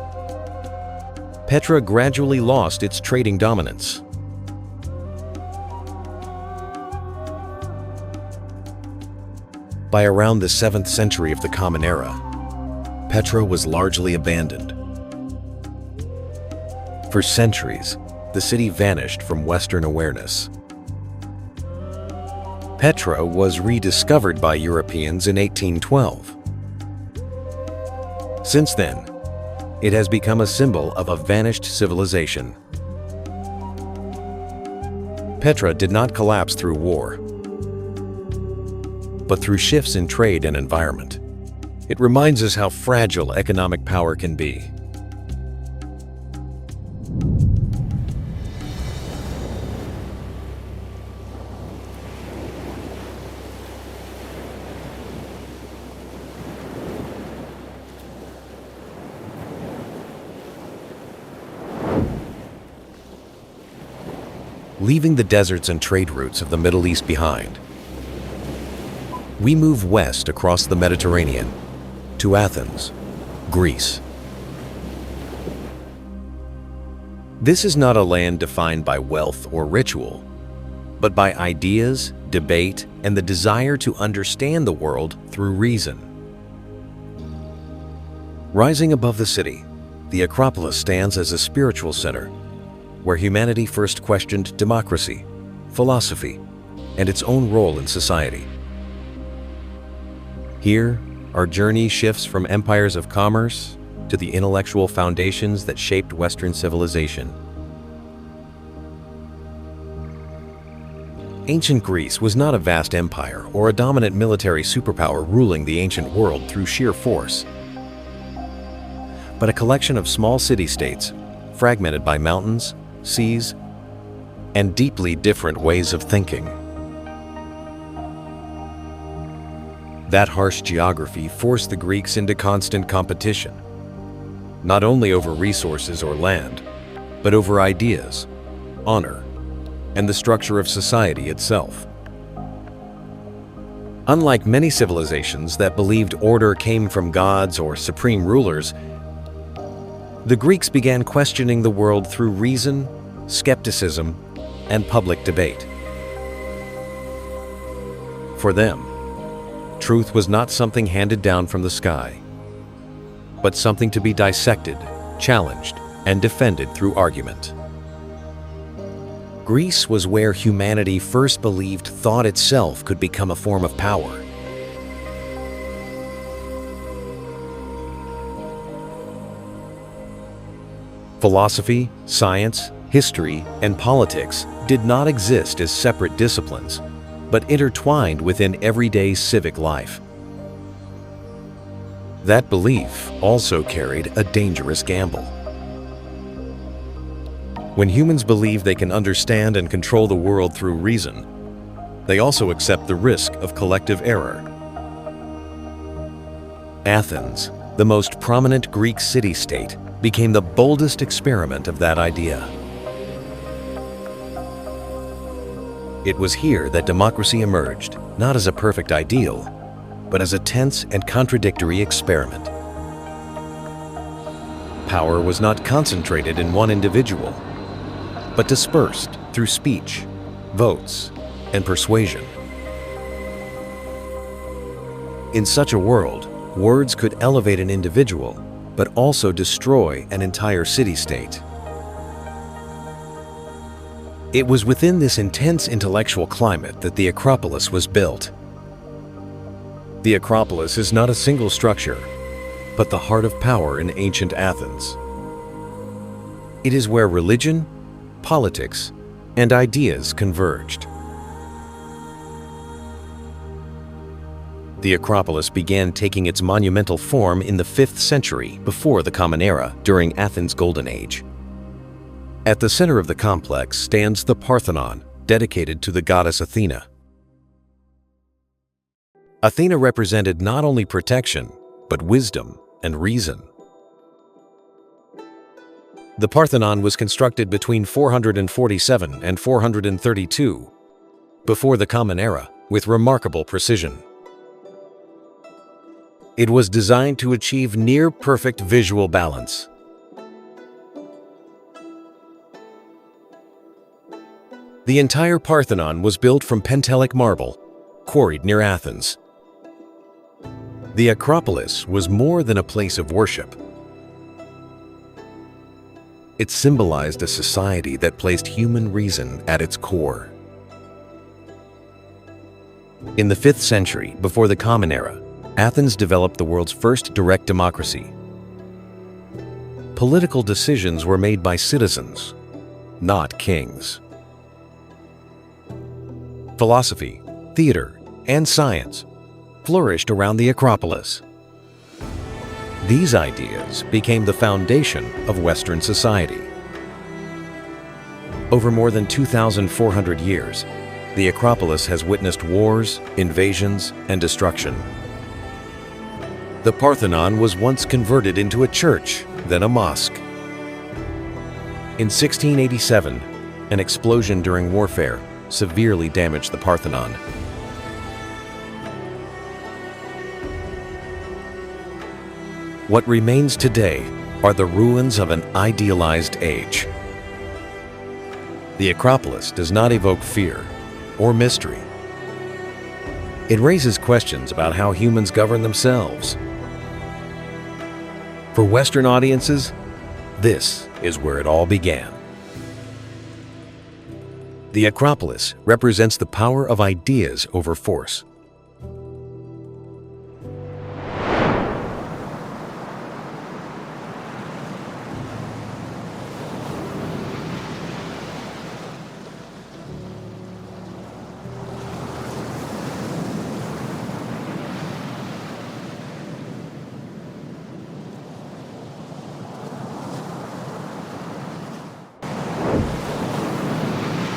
Petra gradually lost its trading dominance. By around the 7th century of the Common Era, Petra was largely abandoned. For centuries, the city vanished from Western awareness. Petra was rediscovered by Europeans in 1812. Since then, it has become a symbol of a vanished civilization. Petra did not collapse through war, but through shifts in trade and environment. It reminds us how fragile economic power can be. Leaving the deserts and trade routes of the Middle East behind, we move west across the Mediterranean to Athens, Greece. This is not a land defined by wealth or ritual, but by ideas, debate, and the desire to understand the world through reason. Rising above the city, the Acropolis stands as a spiritual center where humanity first questioned democracy, philosophy, and its own role in society. Here, our journey shifts from empires of commerce to the intellectual foundations that shaped Western civilization. Ancient Greece was not a vast empire or a dominant military superpower ruling the ancient world through sheer force, but a collection of small city-states fragmented by mountains, seas, and deeply different ways of thinking. That harsh geography forced the Greeks into constant competition, not only over resources or land, but over ideas, honor, and the structure of society itself. Unlike many civilizations that believed order came from gods or supreme rulers, the Greeks began questioning the world through reason, skepticism, and public debate. For them, truth was not something handed down from the sky, but something to be dissected, challenged, and defended through argument. Greece was where humanity first believed thought itself could become a form of power. Philosophy, science, history, and politics did not exist as separate disciplines, but intertwined within everyday civic life. That belief also carried a dangerous gamble. When humans believe they can understand and control the world through reason, they also accept the risk of collective error. Athens, the most prominent Greek city-state, became the boldest experiment of that idea. It was here that democracy emerged, not as a perfect ideal, but as a tense and contradictory experiment. Power was not concentrated in one individual, but dispersed through speech, votes, and persuasion. In such a world, words could elevate an individual, but also destroy an entire city-state. It was within this intense intellectual climate that the Acropolis was built. The Acropolis is not a single structure, but the heart of power in ancient Athens. It is where religion, politics, and ideas converged. The Acropolis began taking its monumental form in the 5th century before the Common Era, during Athens' Golden Age. At the center of the complex stands the Parthenon, dedicated to the goddess Athena. Athena represented not only protection, but wisdom and reason. The Parthenon was constructed between 447 and 432, before the Common Era, with remarkable precision. It was designed to achieve near-perfect visual balance. The entire Parthenon was built from Pentelic marble, quarried near Athens. The Acropolis was more than a place of worship. It symbolized a society that placed human reason at its core. In the 5th century, before the Common Era, Athens developed the world's first direct democracy. Political decisions were made by citizens, not kings. Philosophy, theater, and science flourished around the Acropolis. These ideas became the foundation of Western society. Over more than 2,400 years, the Acropolis has witnessed wars, invasions, and destruction. The Parthenon was once converted into a church, then a mosque. In 1687, an explosion during warfare severely damaged the Parthenon. What remains today are the ruins of an idealized age. The Acropolis does not evoke fear or mystery. It raises questions about how humans govern themselves. For Western audiences, this is where it all began. The Acropolis represents the power of ideas over force.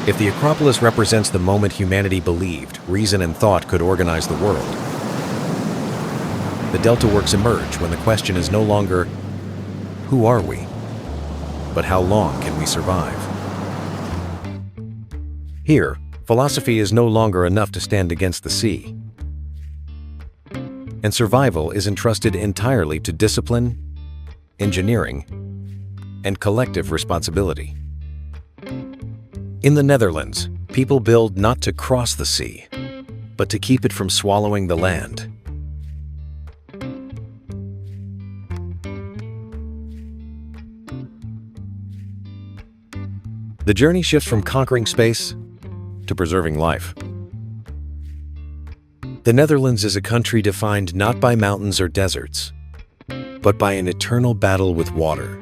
If the Acropolis represents the moment humanity believed reason and thought could organize the world, the Delta works emerge when the question is no longer, who are we? But how long can we survive? Here, philosophy is no longer enough to stand against the sea, and survival is entrusted entirely to discipline, engineering, and collective responsibility. In the Netherlands, people build not to cross the sea, but to keep it from swallowing the land. The journey shifts from conquering space to preserving life. The Netherlands is a country defined not by mountains or deserts, but by an eternal battle with water.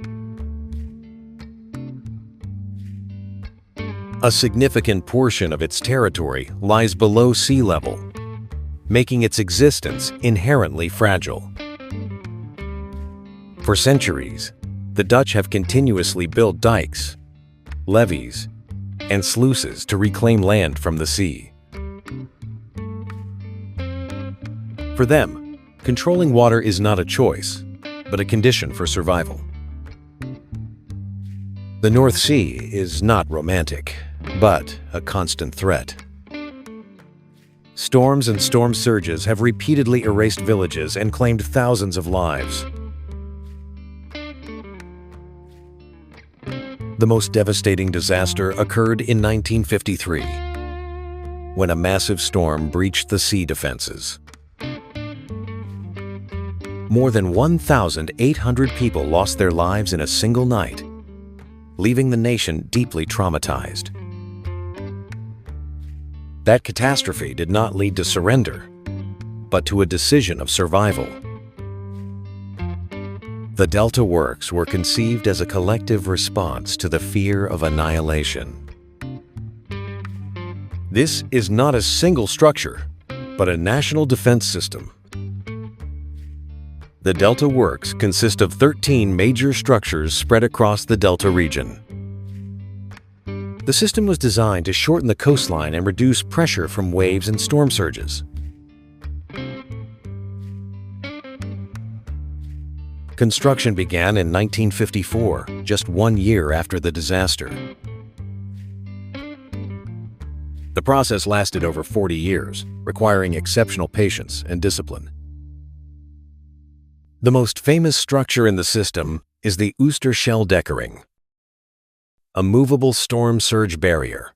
A significant portion of its territory lies below sea level, making its existence inherently fragile. For centuries, the Dutch have continuously built dikes, levees, and sluices to reclaim land from the sea. For them, controlling water is not a choice, but a condition for survival. The North Sea is not romantic, but a constant threat. Storms and storm surges have repeatedly erased villages and claimed thousands of lives. The most devastating disaster occurred in 1953, when a massive storm breached the sea defenses. More than 1,800 people lost their lives in a single night, leaving the nation deeply traumatized. That catastrophe did not lead to surrender, but to a decision of survival. The Delta Works were conceived as a collective response to the fear of annihilation. This is not a single structure, but a national defense system. The Delta Works consist of 13 major structures spread across the Delta region. The system was designed to shorten the coastline and reduce pressure from waves and storm surges. Construction began in 1954, just 1 year after the disaster. The process lasted over 40 years, requiring exceptional patience and discipline. The most famous structure in the system is the Oosterscheldekering, a movable storm surge barrier.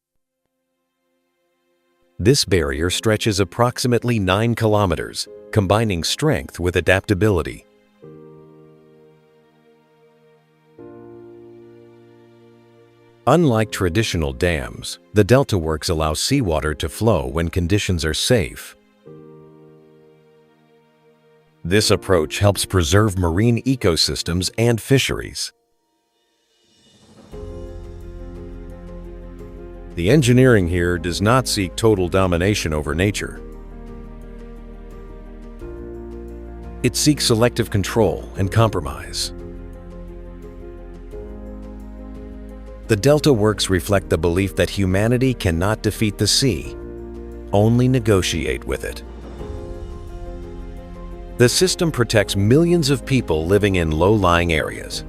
This barrier stretches approximately 9 kilometers, combining strength with adaptability. Unlike traditional dams, the delta works allow seawater to flow when conditions are safe. This approach helps preserve marine ecosystems and fisheries. The engineering here does not seek total domination over nature. It seeks selective control and compromise. The delta works reflect the belief that humanity cannot defeat the sea, only negotiate with it. The system protects millions of people living in low-lying areas.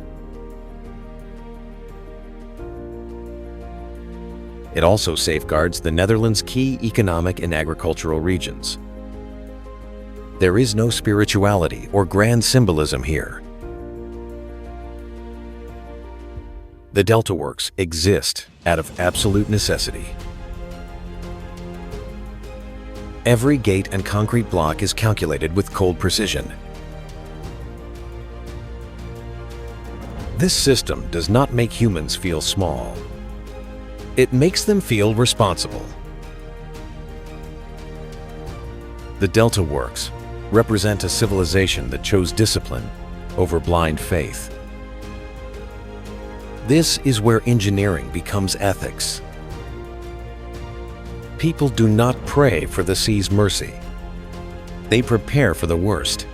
It also safeguards the Netherlands' key economic and agricultural regions. There is no spirituality or grand symbolism here. The delta works exist out of absolute necessity. Every gate and concrete block is calculated with cold precision. This system does not make humans feel small. It makes them feel responsible. The delta works represent a civilization that chose discipline over blind faith. This is where engineering becomes ethics. People do not pray for the sea's mercy. They prepare for the worst.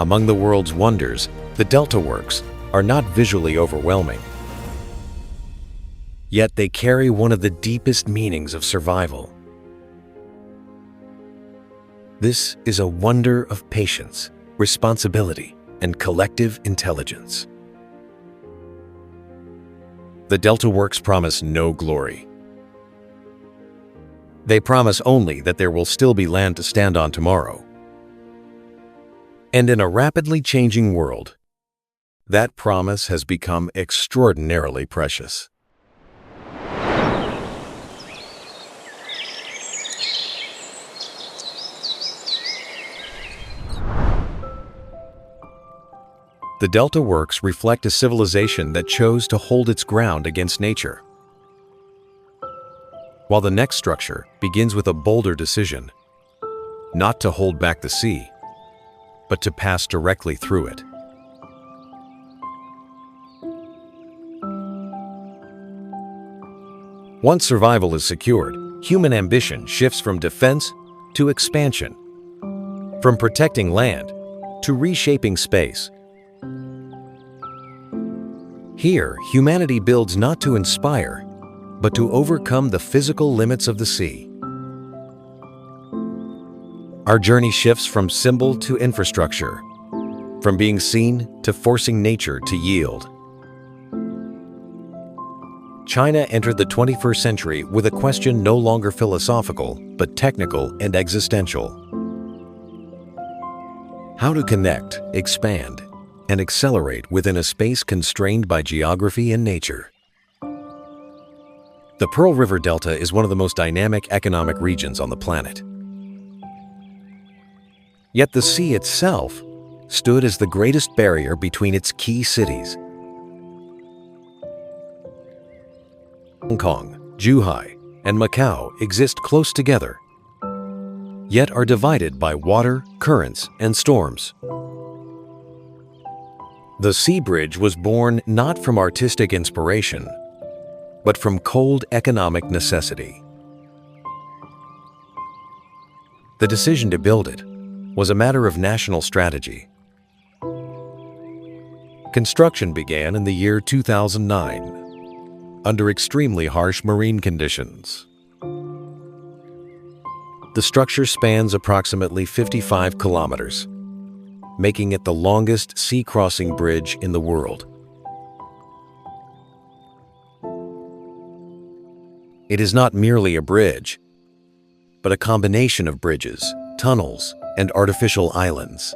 Among the world's wonders, the delta works are not visually overwhelming. Yet they carry one of the deepest meanings of survival. This is a wonder of patience, responsibility, and collective intelligence. The delta works promise no glory. They promise only that there will still be land to stand on tomorrow. And in a rapidly changing world, that promise has become extraordinarily precious. The delta works reflect a civilization that chose to hold its ground against nature. While the next structure begins with a bolder decision, not to hold back the sea, but to pass directly through it. Once survival is secured, human ambition shifts from defense to expansion, from protecting land to reshaping space. Here, humanity builds not to inspire, but to overcome the physical limits of the sea. Our journey shifts from symbol to infrastructure, from being seen to forcing nature to yield. China entered the 21st century with a question no longer philosophical, but technical and existential. How to connect, expand, and accelerate within a space constrained by geography and nature. The Pearl River Delta is one of the most dynamic economic regions on the planet. Yet the sea itself stood as the greatest barrier between its key cities. Hong Kong, Zhuhai, and Macau exist close together, yet are divided by water, currents, and storms. The Sea Bridge was born not from artistic inspiration, but from cold economic necessity. The decision to build it was a matter of national strategy. Construction began in the year 2009, under extremely harsh marine conditions. The structure spans approximately 55 kilometers, making it the longest sea-crossing bridge in the world. It is not merely a bridge, but a combination of bridges, tunnels, and artificial islands.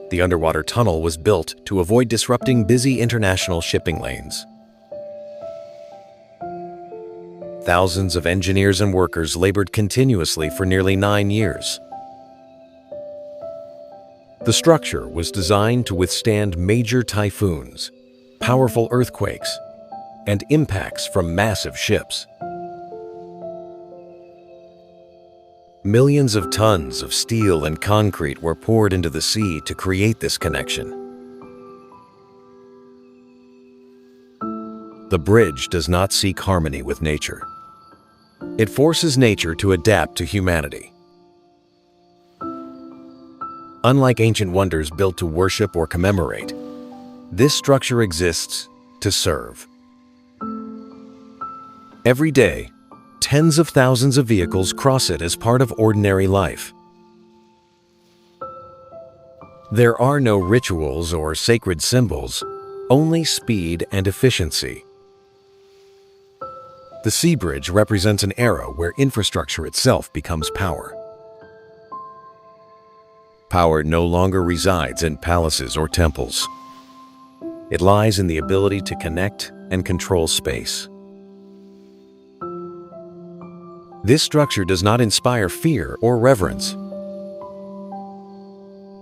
The underwater tunnel was built to avoid disrupting busy international shipping lanes. thousands of engineers and workers labored continuously for nearly 9 years. The structure was designed to withstand major typhoons, powerful earthquakes, and impacts from massive ships. Millions of tons of steel and concrete were poured into the sea to create this connection. The bridge does not seek harmony with nature. It forces nature to adapt to humanity. Unlike ancient wonders built to worship or commemorate, this structure exists to serve. Every day, tens of thousands of vehicles cross it as part of ordinary life. There are no rituals or sacred symbols, only speed and efficiency. The sea bridge represents an era where infrastructure itself becomes power. Power no longer resides in palaces or temples. It lies in the ability to connect and control space. This structure does not inspire fear or reverence.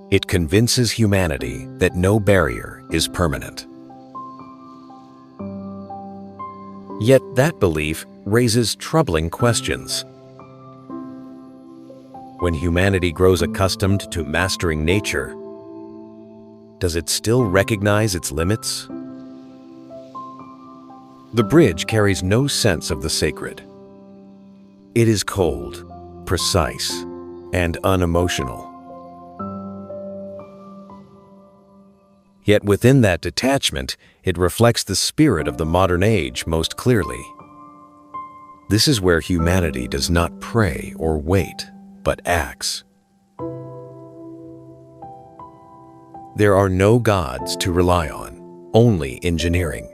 It convinces humanity that no barrier is permanent. Yet that belief raises troubling questions. When humanity grows accustomed to mastering nature, does it still recognize its limits? The bridge carries no sense of the sacred. It is cold, precise, and unemotional. Yet within that detachment, it reflects the spirit of the modern age most clearly. This is where humanity does not pray or wait, but acts. There are no gods to rely on, only engineering.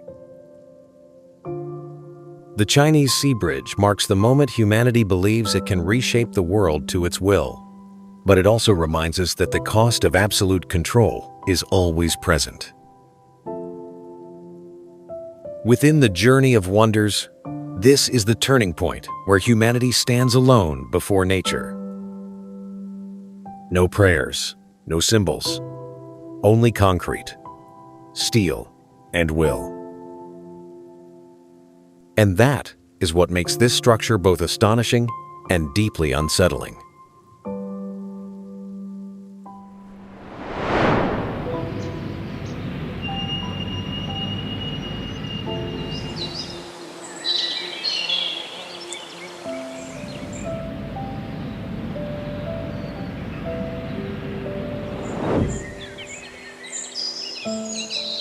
The Chinese Sea Bridge marks the moment humanity believes it can reshape the world to its will, but it also reminds us that the cost of absolute control is always present. Within the journey of wonders, this is the turning point where humanity stands alone before nature. No prayers, no symbols, only concrete, steel, and will. And that is what makes this structure both astonishing and deeply unsettling.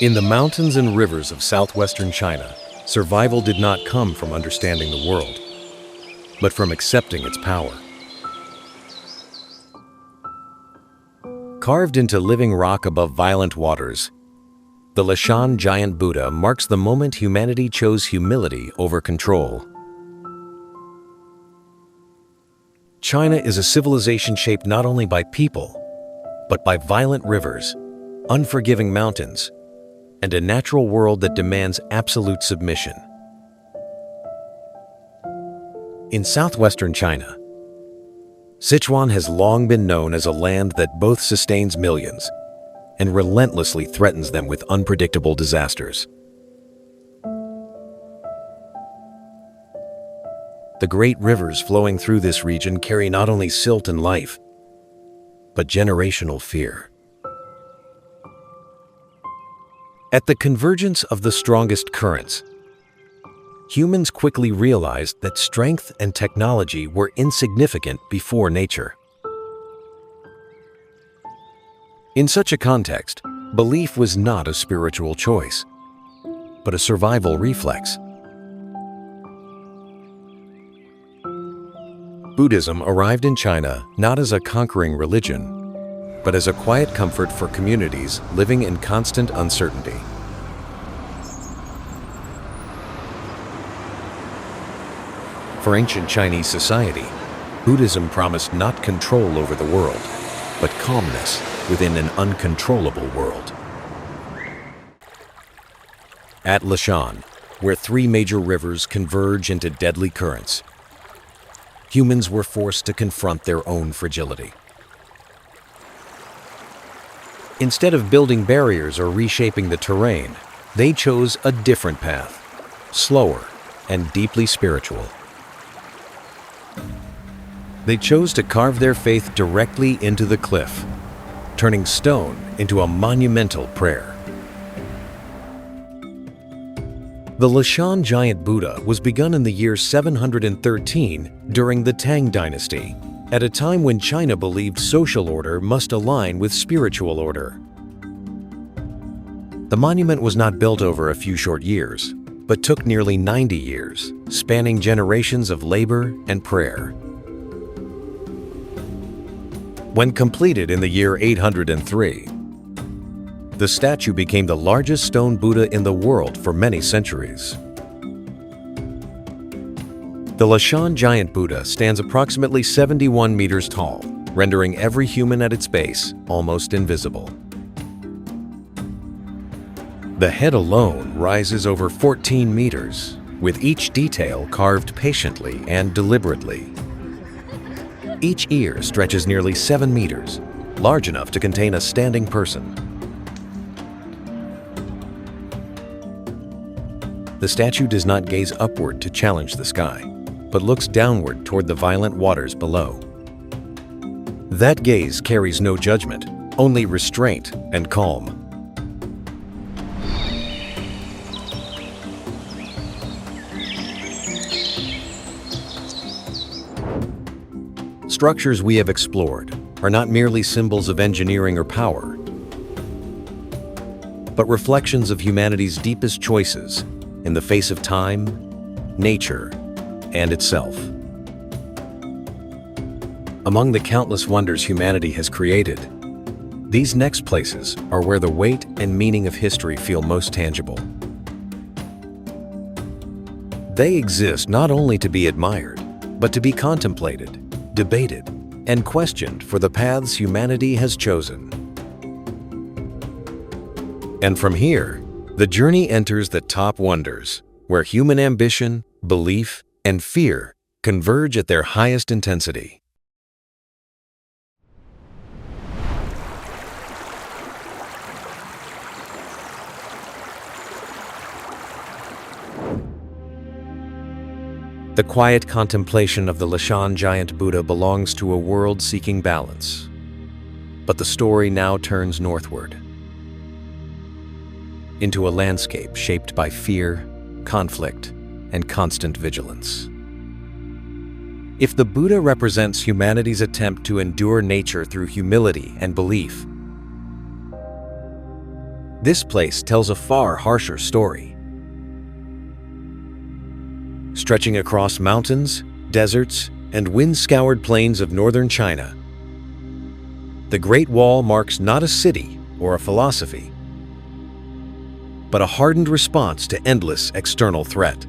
In the mountains and rivers of southwestern China, survival did not come from understanding the world, but from accepting its power. Carved into living rock above violent waters, the LESHAN giant Buddha marks the moment humanity chose humility over control. China is a civilization shaped not only by people, but by violent rivers, unforgiving mountains, and a natural world that demands absolute submission. In southwestern China, Sichuan has long been known as a land that both sustains millions and relentlessly threatens them with unpredictable disasters. The great rivers flowing through this region carry not only silt and life, but generational fear. At the convergence of the strongest currents, humans quickly realized that strength and technology were insignificant before nature. In such a context, belief was not a spiritual choice, but a survival reflex. Buddhism arrived in China not as a conquering religion, but as a quiet comfort for communities living in constant uncertainty. For ancient Chinese society, Buddhism promised not control over the world, but calmness within an uncontrollable world. At LESHAN, where three major rivers converge into deadly currents. Humans were forced to confront their own fragility. Instead of building barriers or reshaping the terrain, they chose a different path, slower and deeply spiritual. They chose to carve their faith directly into the cliff, turning stone into a monumental prayer. The LESHAN giant Buddha was begun in the year 713 during the Tang dynasty, at a time when China believed social order must align with spiritual order. The monument was not built over a few short years, but took nearly 90 years, spanning generations of labor and prayer. When completed in the year 803, the statue became the largest stone Buddha in the world for many centuries. The LESHAN giant Buddha stands approximately 71 meters tall, rendering every human at its base almost invisible. The head alone rises over 14 meters, with each detail carved patiently and deliberately. Each ear stretches nearly 7 meters, large enough to contain a standing person. The statue does not gaze upward to challenge the sky, but looks downward toward the violent waters below. That gaze carries no judgment, only restraint and calm. Structures we have explored are not merely symbols of engineering or power, but reflections of humanity's deepest choices in the face of time, nature, and itself. Among the countless wonders humanity has created, these next places are where the weight and meaning of history feel most tangible. They exist not only to be admired, but to be contemplated, debated, and questioned for the paths humanity has chosen. And from here, the journey enters the top wonders, where human ambition, belief, and fear converge at their highest intensity. The quiet contemplation of the LESHAN giant Buddha belongs to a world seeking balance. But the story now turns northward, into a landscape shaped by fear, conflict, and constant vigilance. If the Buddha represents humanity's attempt to endure nature through humility and belief, this place tells a far harsher story. Stretching across mountains, deserts, and wind-scoured plains of northern China, the Great Wall marks not a city or a philosophy, but a hardened response to endless external threat.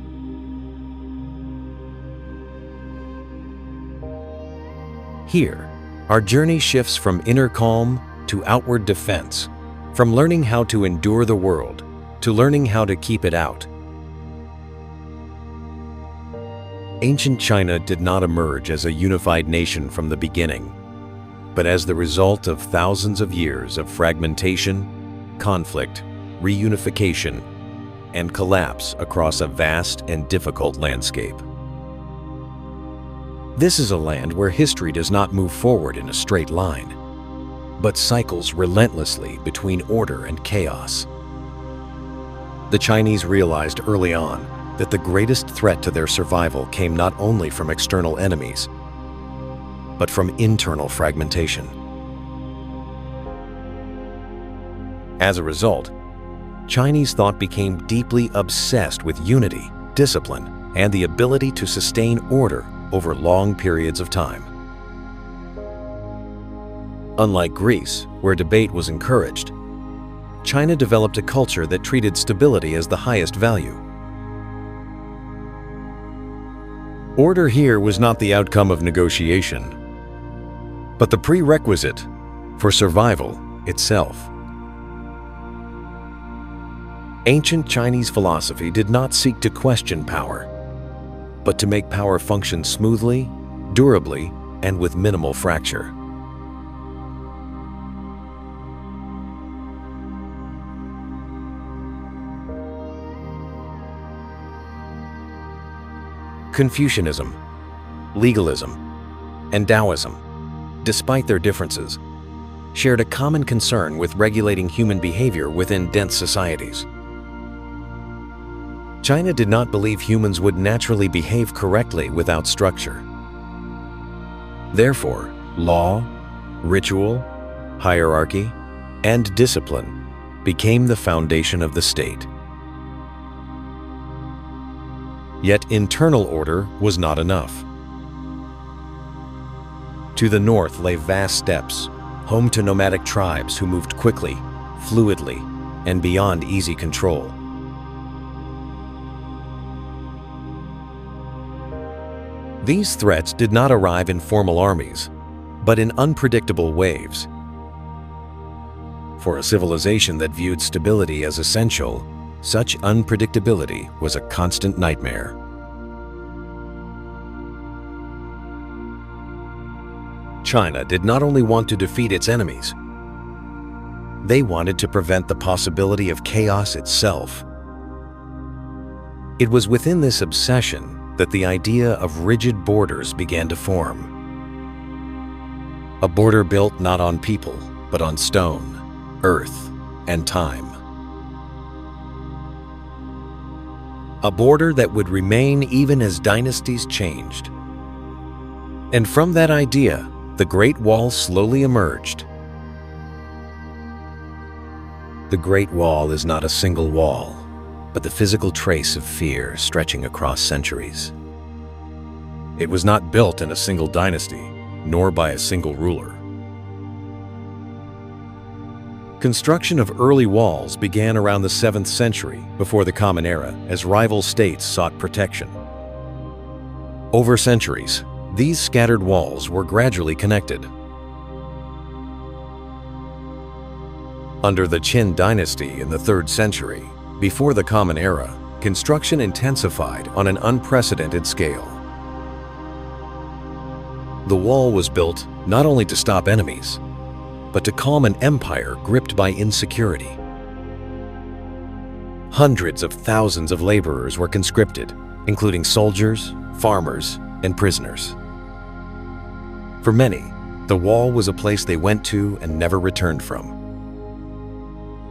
Here, our journey shifts from inner calm to outward defense, from learning how to endure the world to learning how to keep it out. Ancient China did not emerge as a unified nation from the beginning, but as the result of thousands of years of fragmentation, conflict, reunification, and collapse across a vast and difficult landscape. This is a land where history does not move forward in a straight line, but cycles relentlessly between order and chaos. The Chinese realized early on that the greatest threat to their survival came not only from external enemies, but from internal fragmentation. As a result, Chinese thought became deeply obsessed with unity, discipline, and the ability to sustain order over long periods of time. Unlike Greece, where debate was encouraged, China developed a culture that treated stability as the highest value. Order here was not the outcome of negotiation, but the prerequisite for survival itself. Ancient Chinese philosophy did not seek to question power, but to make power function smoothly, durably, and with minimal fracture. Confucianism, legalism, and Taoism, despite their differences, shared a common concern with regulating human behavior within dense societies. China did not believe humans would naturally behave correctly without structure. Therefore, law, ritual, hierarchy, and discipline became the foundation of the state. Yet internal order was not enough. To the north lay vast steppes, home to nomadic tribes who moved quickly, fluidly, and beyond easy control. These threats did not arrive in formal armies, but in unpredictable waves. For a civilization that viewed stability as essential, such unpredictability was a constant nightmare. China did not only want to defeat its enemies, they wanted to prevent the possibility of chaos itself. It was within this obsession that the idea of rigid borders began to form. A border built not on people, but on stone, earth, and time. A border that would remain even as dynasties changed. And from that idea, the Great Wall slowly emerged. The Great Wall is not a single wall, but the physical trace of fear stretching across centuries. It was not built in a single dynasty, nor by a single ruler. Construction of early walls began around the 7th century before the Common Era as rival states sought protection. Over centuries, these scattered walls were gradually connected. Under the Qin dynasty in the 3rd century, before the Common Era, construction intensified on an unprecedented scale. The wall was built not only to stop enemies, but to calm an empire gripped by insecurity. Hundreds of thousands of laborers were conscripted, including soldiers, farmers, and prisoners. For many, the wall was a place they went to and never returned from.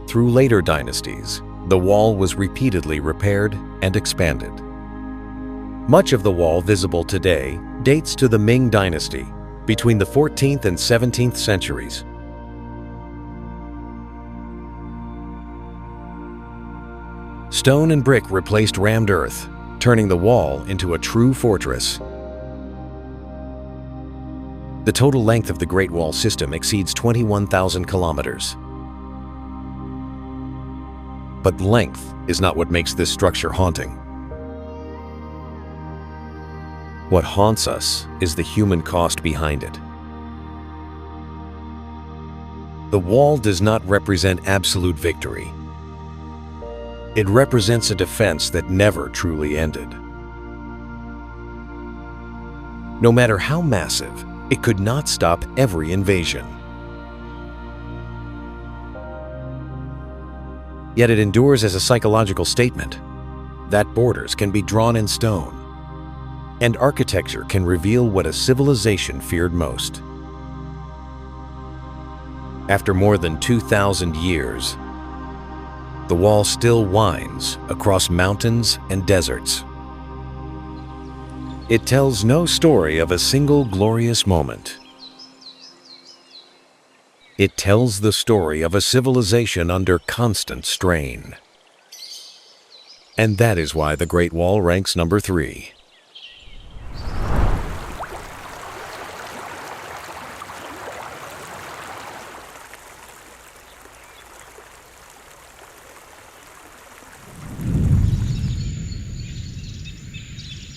Through later dynasties, the wall was repeatedly repaired and expanded. Much of the wall visible today dates to the Ming Dynasty between the 14th and 17th centuries. Stone and brick replaced rammed earth, turning the wall into a true fortress. The total length of the Great Wall system exceeds 21,000 kilometers. But length is not what makes this structure haunting. What haunts us is the human cost behind it. The wall does not represent absolute victory. It represents a defense that never truly ended. No matter how massive, it could not stop every invasion. Yet it endures as a psychological statement that borders can be drawn in stone, and architecture can reveal what a civilization feared most. After more than 2,000 years, the wall still winds across mountains and deserts. It tells no story of a single glorious moment. It tells the story of a civilization under constant strain. And that is why the Great Wall ranks number 3.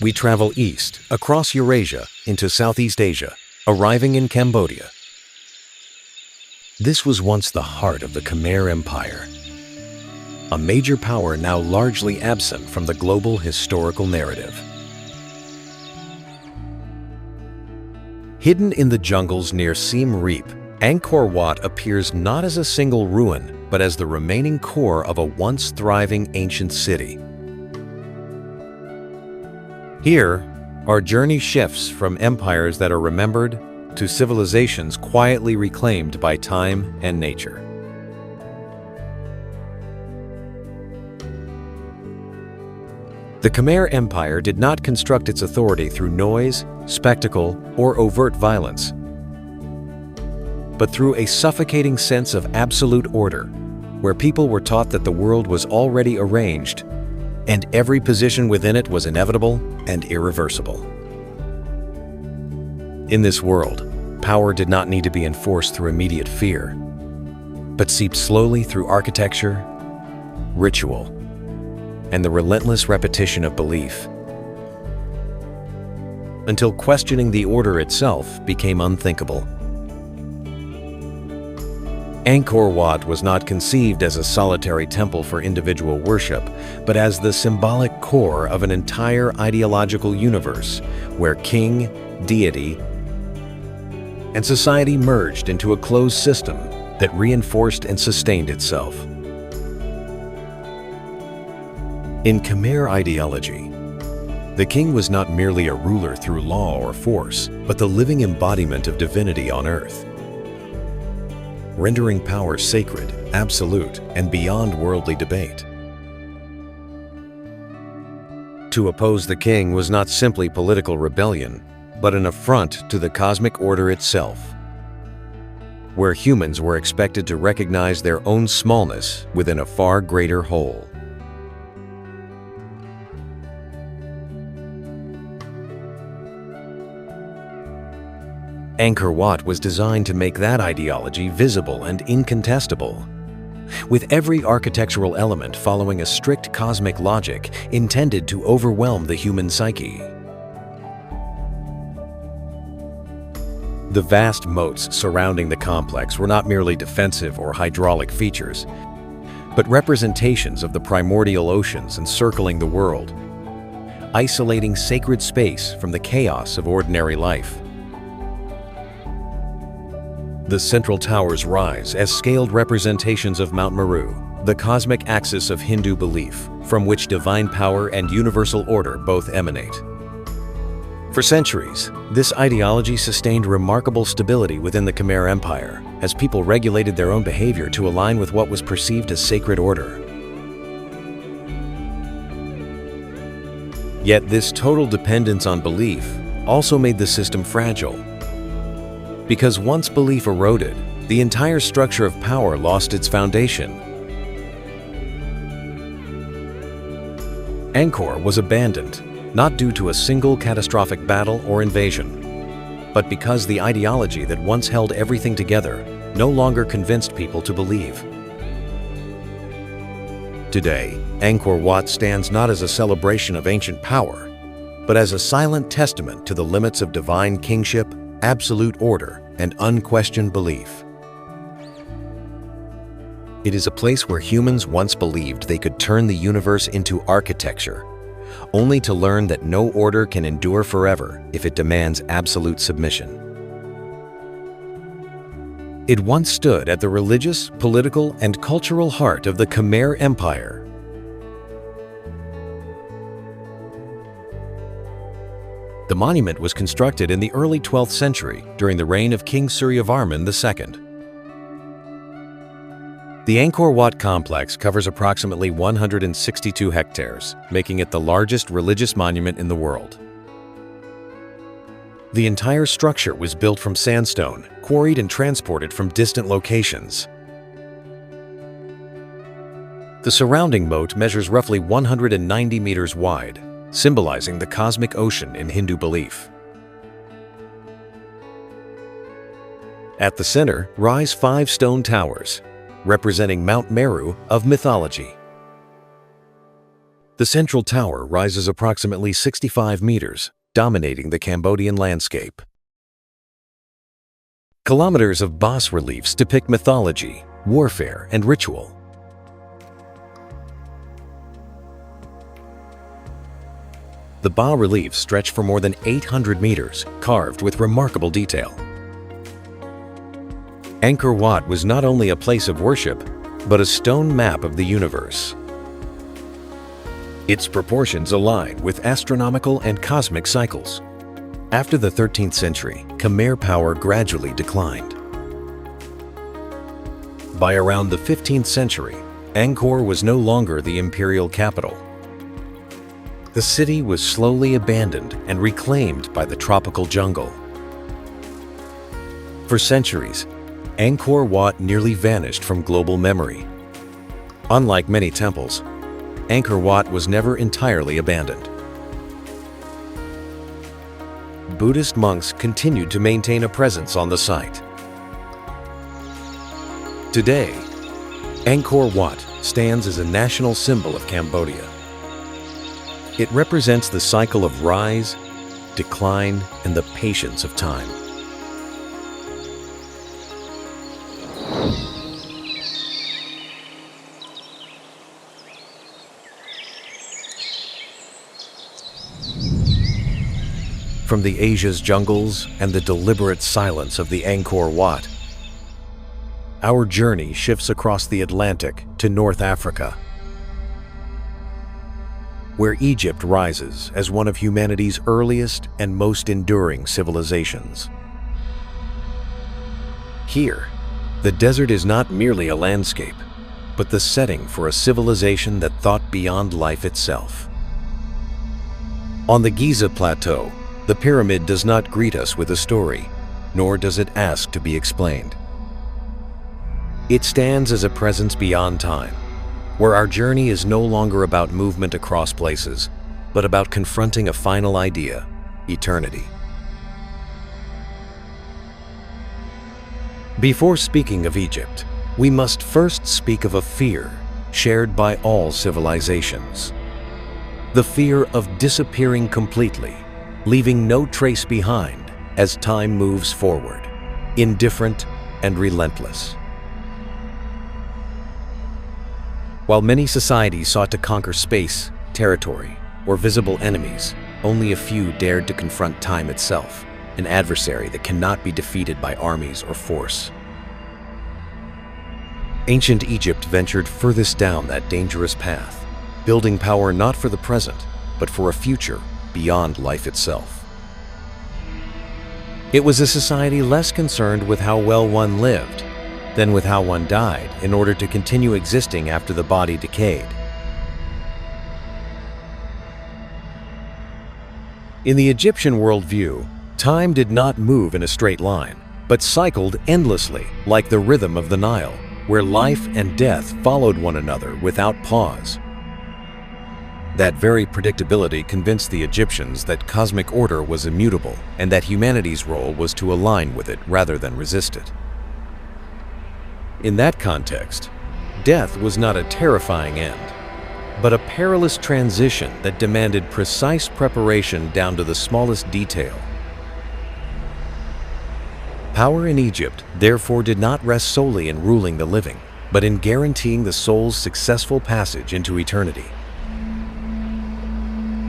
We travel east, across Eurasia, into Southeast Asia, arriving in Cambodia. This was once the heart of the Khmer Empire. a major power now largely absent from the global historical narrative. Hidden in the jungles near Siem Reap, Angkor Wat appears not as a single ruin, but as the remaining core of a once thriving ancient city. Here, our journey shifts from empires that are remembered to civilizations quietly reclaimed by time and nature. The Khmer Empire did not construct its authority through noise, spectacle, or overt violence, but through a suffocating sense of absolute order, where people were taught that the world was already arranged and every position within it was inevitable and irreversible. In this world, power did not need to be enforced through immediate fear, but seeped slowly through architecture, ritual, and the relentless repetition of belief, until questioning the order itself became unthinkable. Angkor Wat was not conceived as a solitary temple for individual worship, but as the symbolic core of an entire ideological universe where king, deity, and society merged into a closed system that reinforced and sustained itself. In Khmer ideology, the king was not merely a ruler through law or force, but the living embodiment of divinity on earth, rendering power sacred, absolute, and beyond worldly debate. To oppose the king was not simply political rebellion, but an affront to the cosmic order itself, where humans were expected to recognize their own smallness within a far greater whole. Angkor Wat was designed to make that ideology visible and incontestable, with every architectural element following a strict cosmic logic intended to overwhelm the human psyche. The vast moats surrounding the complex were not merely defensive or hydraulic features, but representations of the primordial oceans encircling the world, isolating sacred space from the chaos of ordinary life. The central towers rise as scaled representations of Mount Meru, the cosmic axis of Hindu belief, from which divine power and universal order both emanate. For centuries, this ideology sustained remarkable stability within the Khmer Empire, as people regulated their own behavior to align with what was perceived as sacred order. Yet this total dependence on belief also made the system fragile, because once belief eroded, the entire structure of power lost its foundation. Angkor was abandoned, not due to a single catastrophic battle or invasion, but because the ideology that once held everything together no longer convinced people to believe. Today, Angkor Wat stands not as a celebration of ancient power, but as a silent testament to the limits of divine kingship, absolute order, and unquestioned belief. It is a place where humans once believed they could turn the universe into architecture, only to learn that no order can endure forever if it demands absolute submission. It once stood at the religious, political, and cultural heart of the Khmer Empire. The monument was constructed in the early 12th century during the reign of King Suryavarman II. The Angkor Wat complex covers approximately 162 hectares, making it the largest religious monument in the world. The entire structure was built from sandstone, quarried and transported from distant locations. The surrounding moat measures roughly 190 meters wide, symbolizing the cosmic ocean in Hindu belief. At the center rise 5 stone towers, representing Mount Meru of mythology. The central tower rises approximately 65 meters, dominating the Cambodian landscape. Kilometers of bas reliefs depict mythology, warfare, and ritual. The bas-reliefs stretch for more than 800 meters, carved with remarkable detail. Angkor Wat was not only a place of worship, but a stone map of the universe. Its proportions align with astronomical and cosmic cycles. After the 13th century, Khmer power gradually declined. By around the 15th century, Angkor was no longer the imperial capital. The city was slowly abandoned and reclaimed by the tropical jungle. For centuries, Angkor Wat nearly vanished from global memory. Unlike many temples, Angkor Wat was never entirely abandoned. Buddhist monks continued to maintain a presence on the site. Today, Angkor Wat stands as a national symbol of Cambodia. It represents the cycle of rise, decline, and the patience of time. From the Asia's jungles and the deliberate silence of the Angkor Wat, our journey shifts across the Atlantic to North Africa, where Egypt rises as one of humanity's earliest and most enduring civilizations. Here, the desert is not merely a landscape, but the setting for a civilization that thought beyond life itself. On the Giza Plateau, the pyramid does not greet us with a story, nor does it ask to be explained. It stands as a presence beyond time, where our journey is no longer about movement across places, but about confronting a final idea: eternity. Before speaking of Egypt, we must first speak of a fear shared by all civilizations. The fear of disappearing completely, leaving no trace behind as time moves forward, indifferent and relentless. While many societies sought to conquer space, territory, or visible enemies, only a few dared to confront time itself, an adversary that cannot be defeated by armies or force. Ancient Egypt ventured furthest down that dangerous path, building power not for the present, but for a future beyond life itself. It was a society less concerned with how well one lived than with how one died in order to continue existing after the body decayed. In the Egyptian worldview, time did not move in a straight line, but cycled endlessly like the rhythm of the Nile, where life and death followed one another without pause. That very predictability convinced the Egyptians that cosmic order was immutable and that humanity's role was to align with it rather than resist it. In that context, death was not a terrifying end, but a perilous transition that demanded precise preparation down to the smallest detail. Power in Egypt therefore did not rest solely in ruling the living, but in guaranteeing the soul's successful passage into eternity.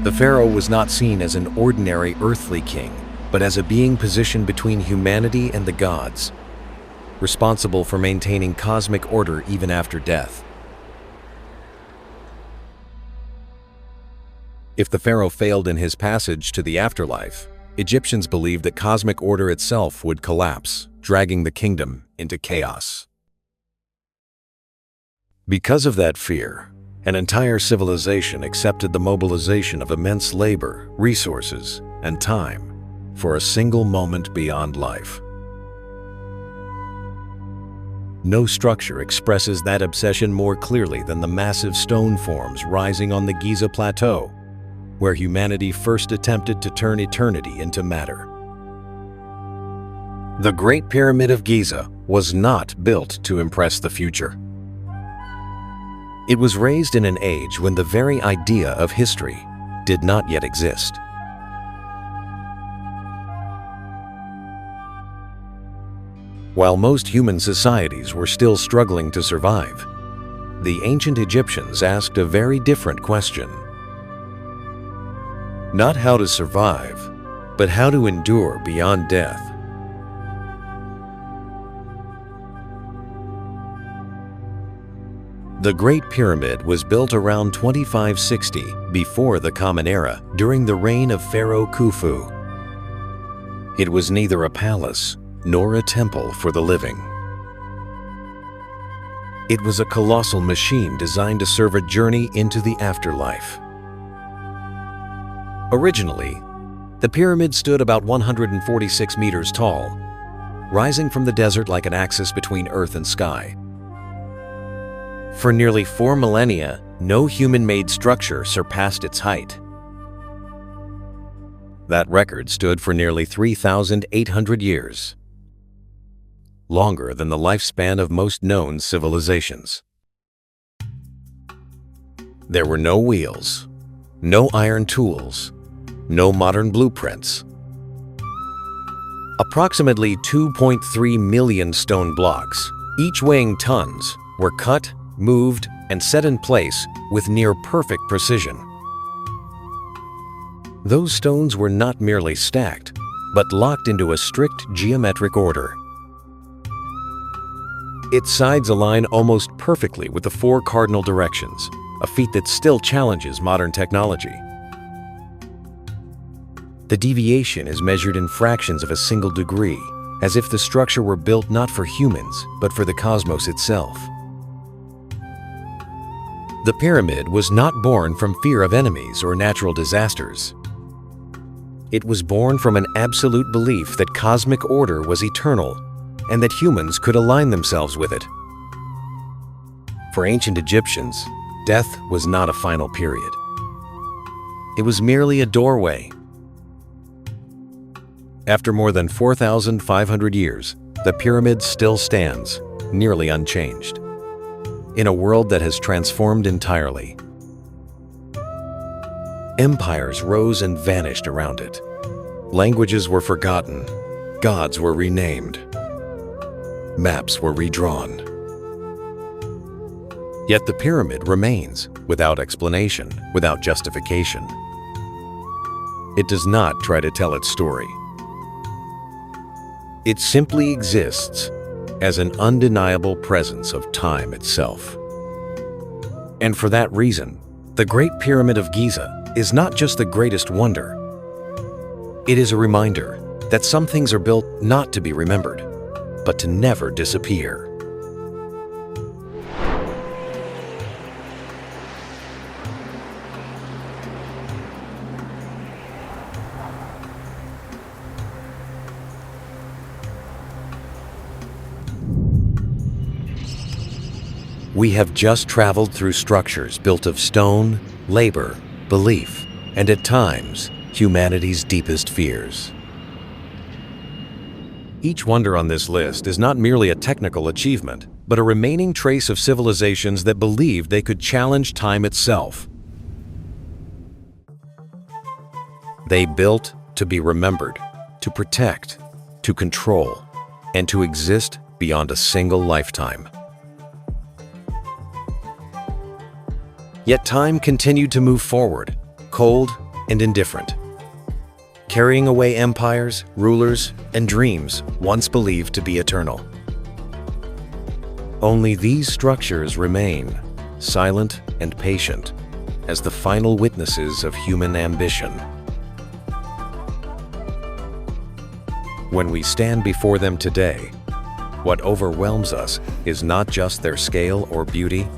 The pharaoh was not seen as an ordinary earthly king, but as a being positioned between humanity and the gods, responsible for maintaining cosmic order even after death. If the pharaoh failed in his passage to the afterlife, Egyptians believed that cosmic order itself would collapse, dragging the kingdom into chaos. Because of that fear, an entire civilization accepted the mobilization of immense labor, resources, and time for a single moment beyond life. No structure expresses that obsession more clearly than the massive stone forms rising on the Giza Plateau, where humanity first attempted to turn eternity into matter. The Great Pyramid of Giza was not built to impress the future. It was raised in an age when the very idea of history did not yet exist. While most human societies were still struggling to survive, the ancient Egyptians asked a very different question. Not how to survive, but how to endure beyond death. The Great Pyramid was built around 2560 before the Common Era during the reign of Pharaoh Khufu. It was neither a palace nor a temple for the living. It was a colossal machine designed to serve a journey into the afterlife. Originally, the pyramid stood about 146 meters tall, rising from the desert like an axis between earth and sky. For nearly 4 millennia, no human-made structure surpassed its height. That record stood for nearly 3,800 years, longer than the lifespan of most known civilizations. There were no wheels, no iron tools, no modern blueprints. Approximately 2.3 million stone blocks, each weighing tons, were cut, moved, and set in place with near-perfect precision. Those stones were not merely stacked, but locked into a strict geometric order. Its sides align almost perfectly with the 4 cardinal directions, a feat that still challenges modern technology. The deviation is measured in fractions of a single degree, as if the structure were built not for humans, but for the cosmos itself. The pyramid was not born from fear of enemies or natural disasters. It was born from an absolute belief that cosmic order was eternal and that humans could align themselves with it. For ancient Egyptians, death was not a final period. It was merely a doorway. After more than 4,500 years, the pyramid still stands, nearly unchanged, in a world that has transformed entirely. Empires rose and vanished around it. Languages were forgotten, gods were renamed, maps were redrawn. Yet the pyramid remains, without explanation, without justification. It does not try to tell its story. It simply exists as an undeniable presence of time itself. And for that reason, the Great Pyramid of Giza is not just the greatest wonder. It is a reminder that some things are built not to be remembered, but to never disappear. We have just traveled through structures built of stone, labor, belief, and at times, humanity's deepest fears. Each wonder on this list is not merely a technical achievement, but a remaining trace of civilizations that believed they could challenge time itself. They built to be remembered, to protect, to control, and to exist beyond a single lifetime. Yet time continued to move forward, cold and indifferent, carrying away empires, rulers, and dreams once believed to be eternal. Only these structures remain, silent and patient, as the final witnesses of human ambition. When we stand before them today, what overwhelms us is not just their scale or beauty,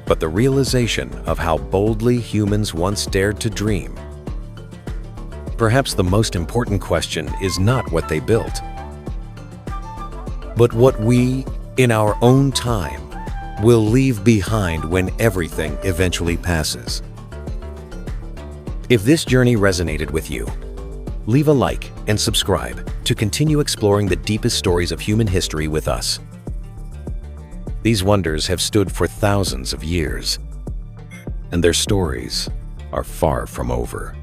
but the realization of how boldly humans once dared to dream. Perhaps the most important question is not what they built, but what we, in our own time, will leave behind when everything eventually passes. If this journey resonated with you, leave a like and subscribe to continue exploring the deepest stories of human history with us. These wonders have stood for thousands of years, and their stories are far from over.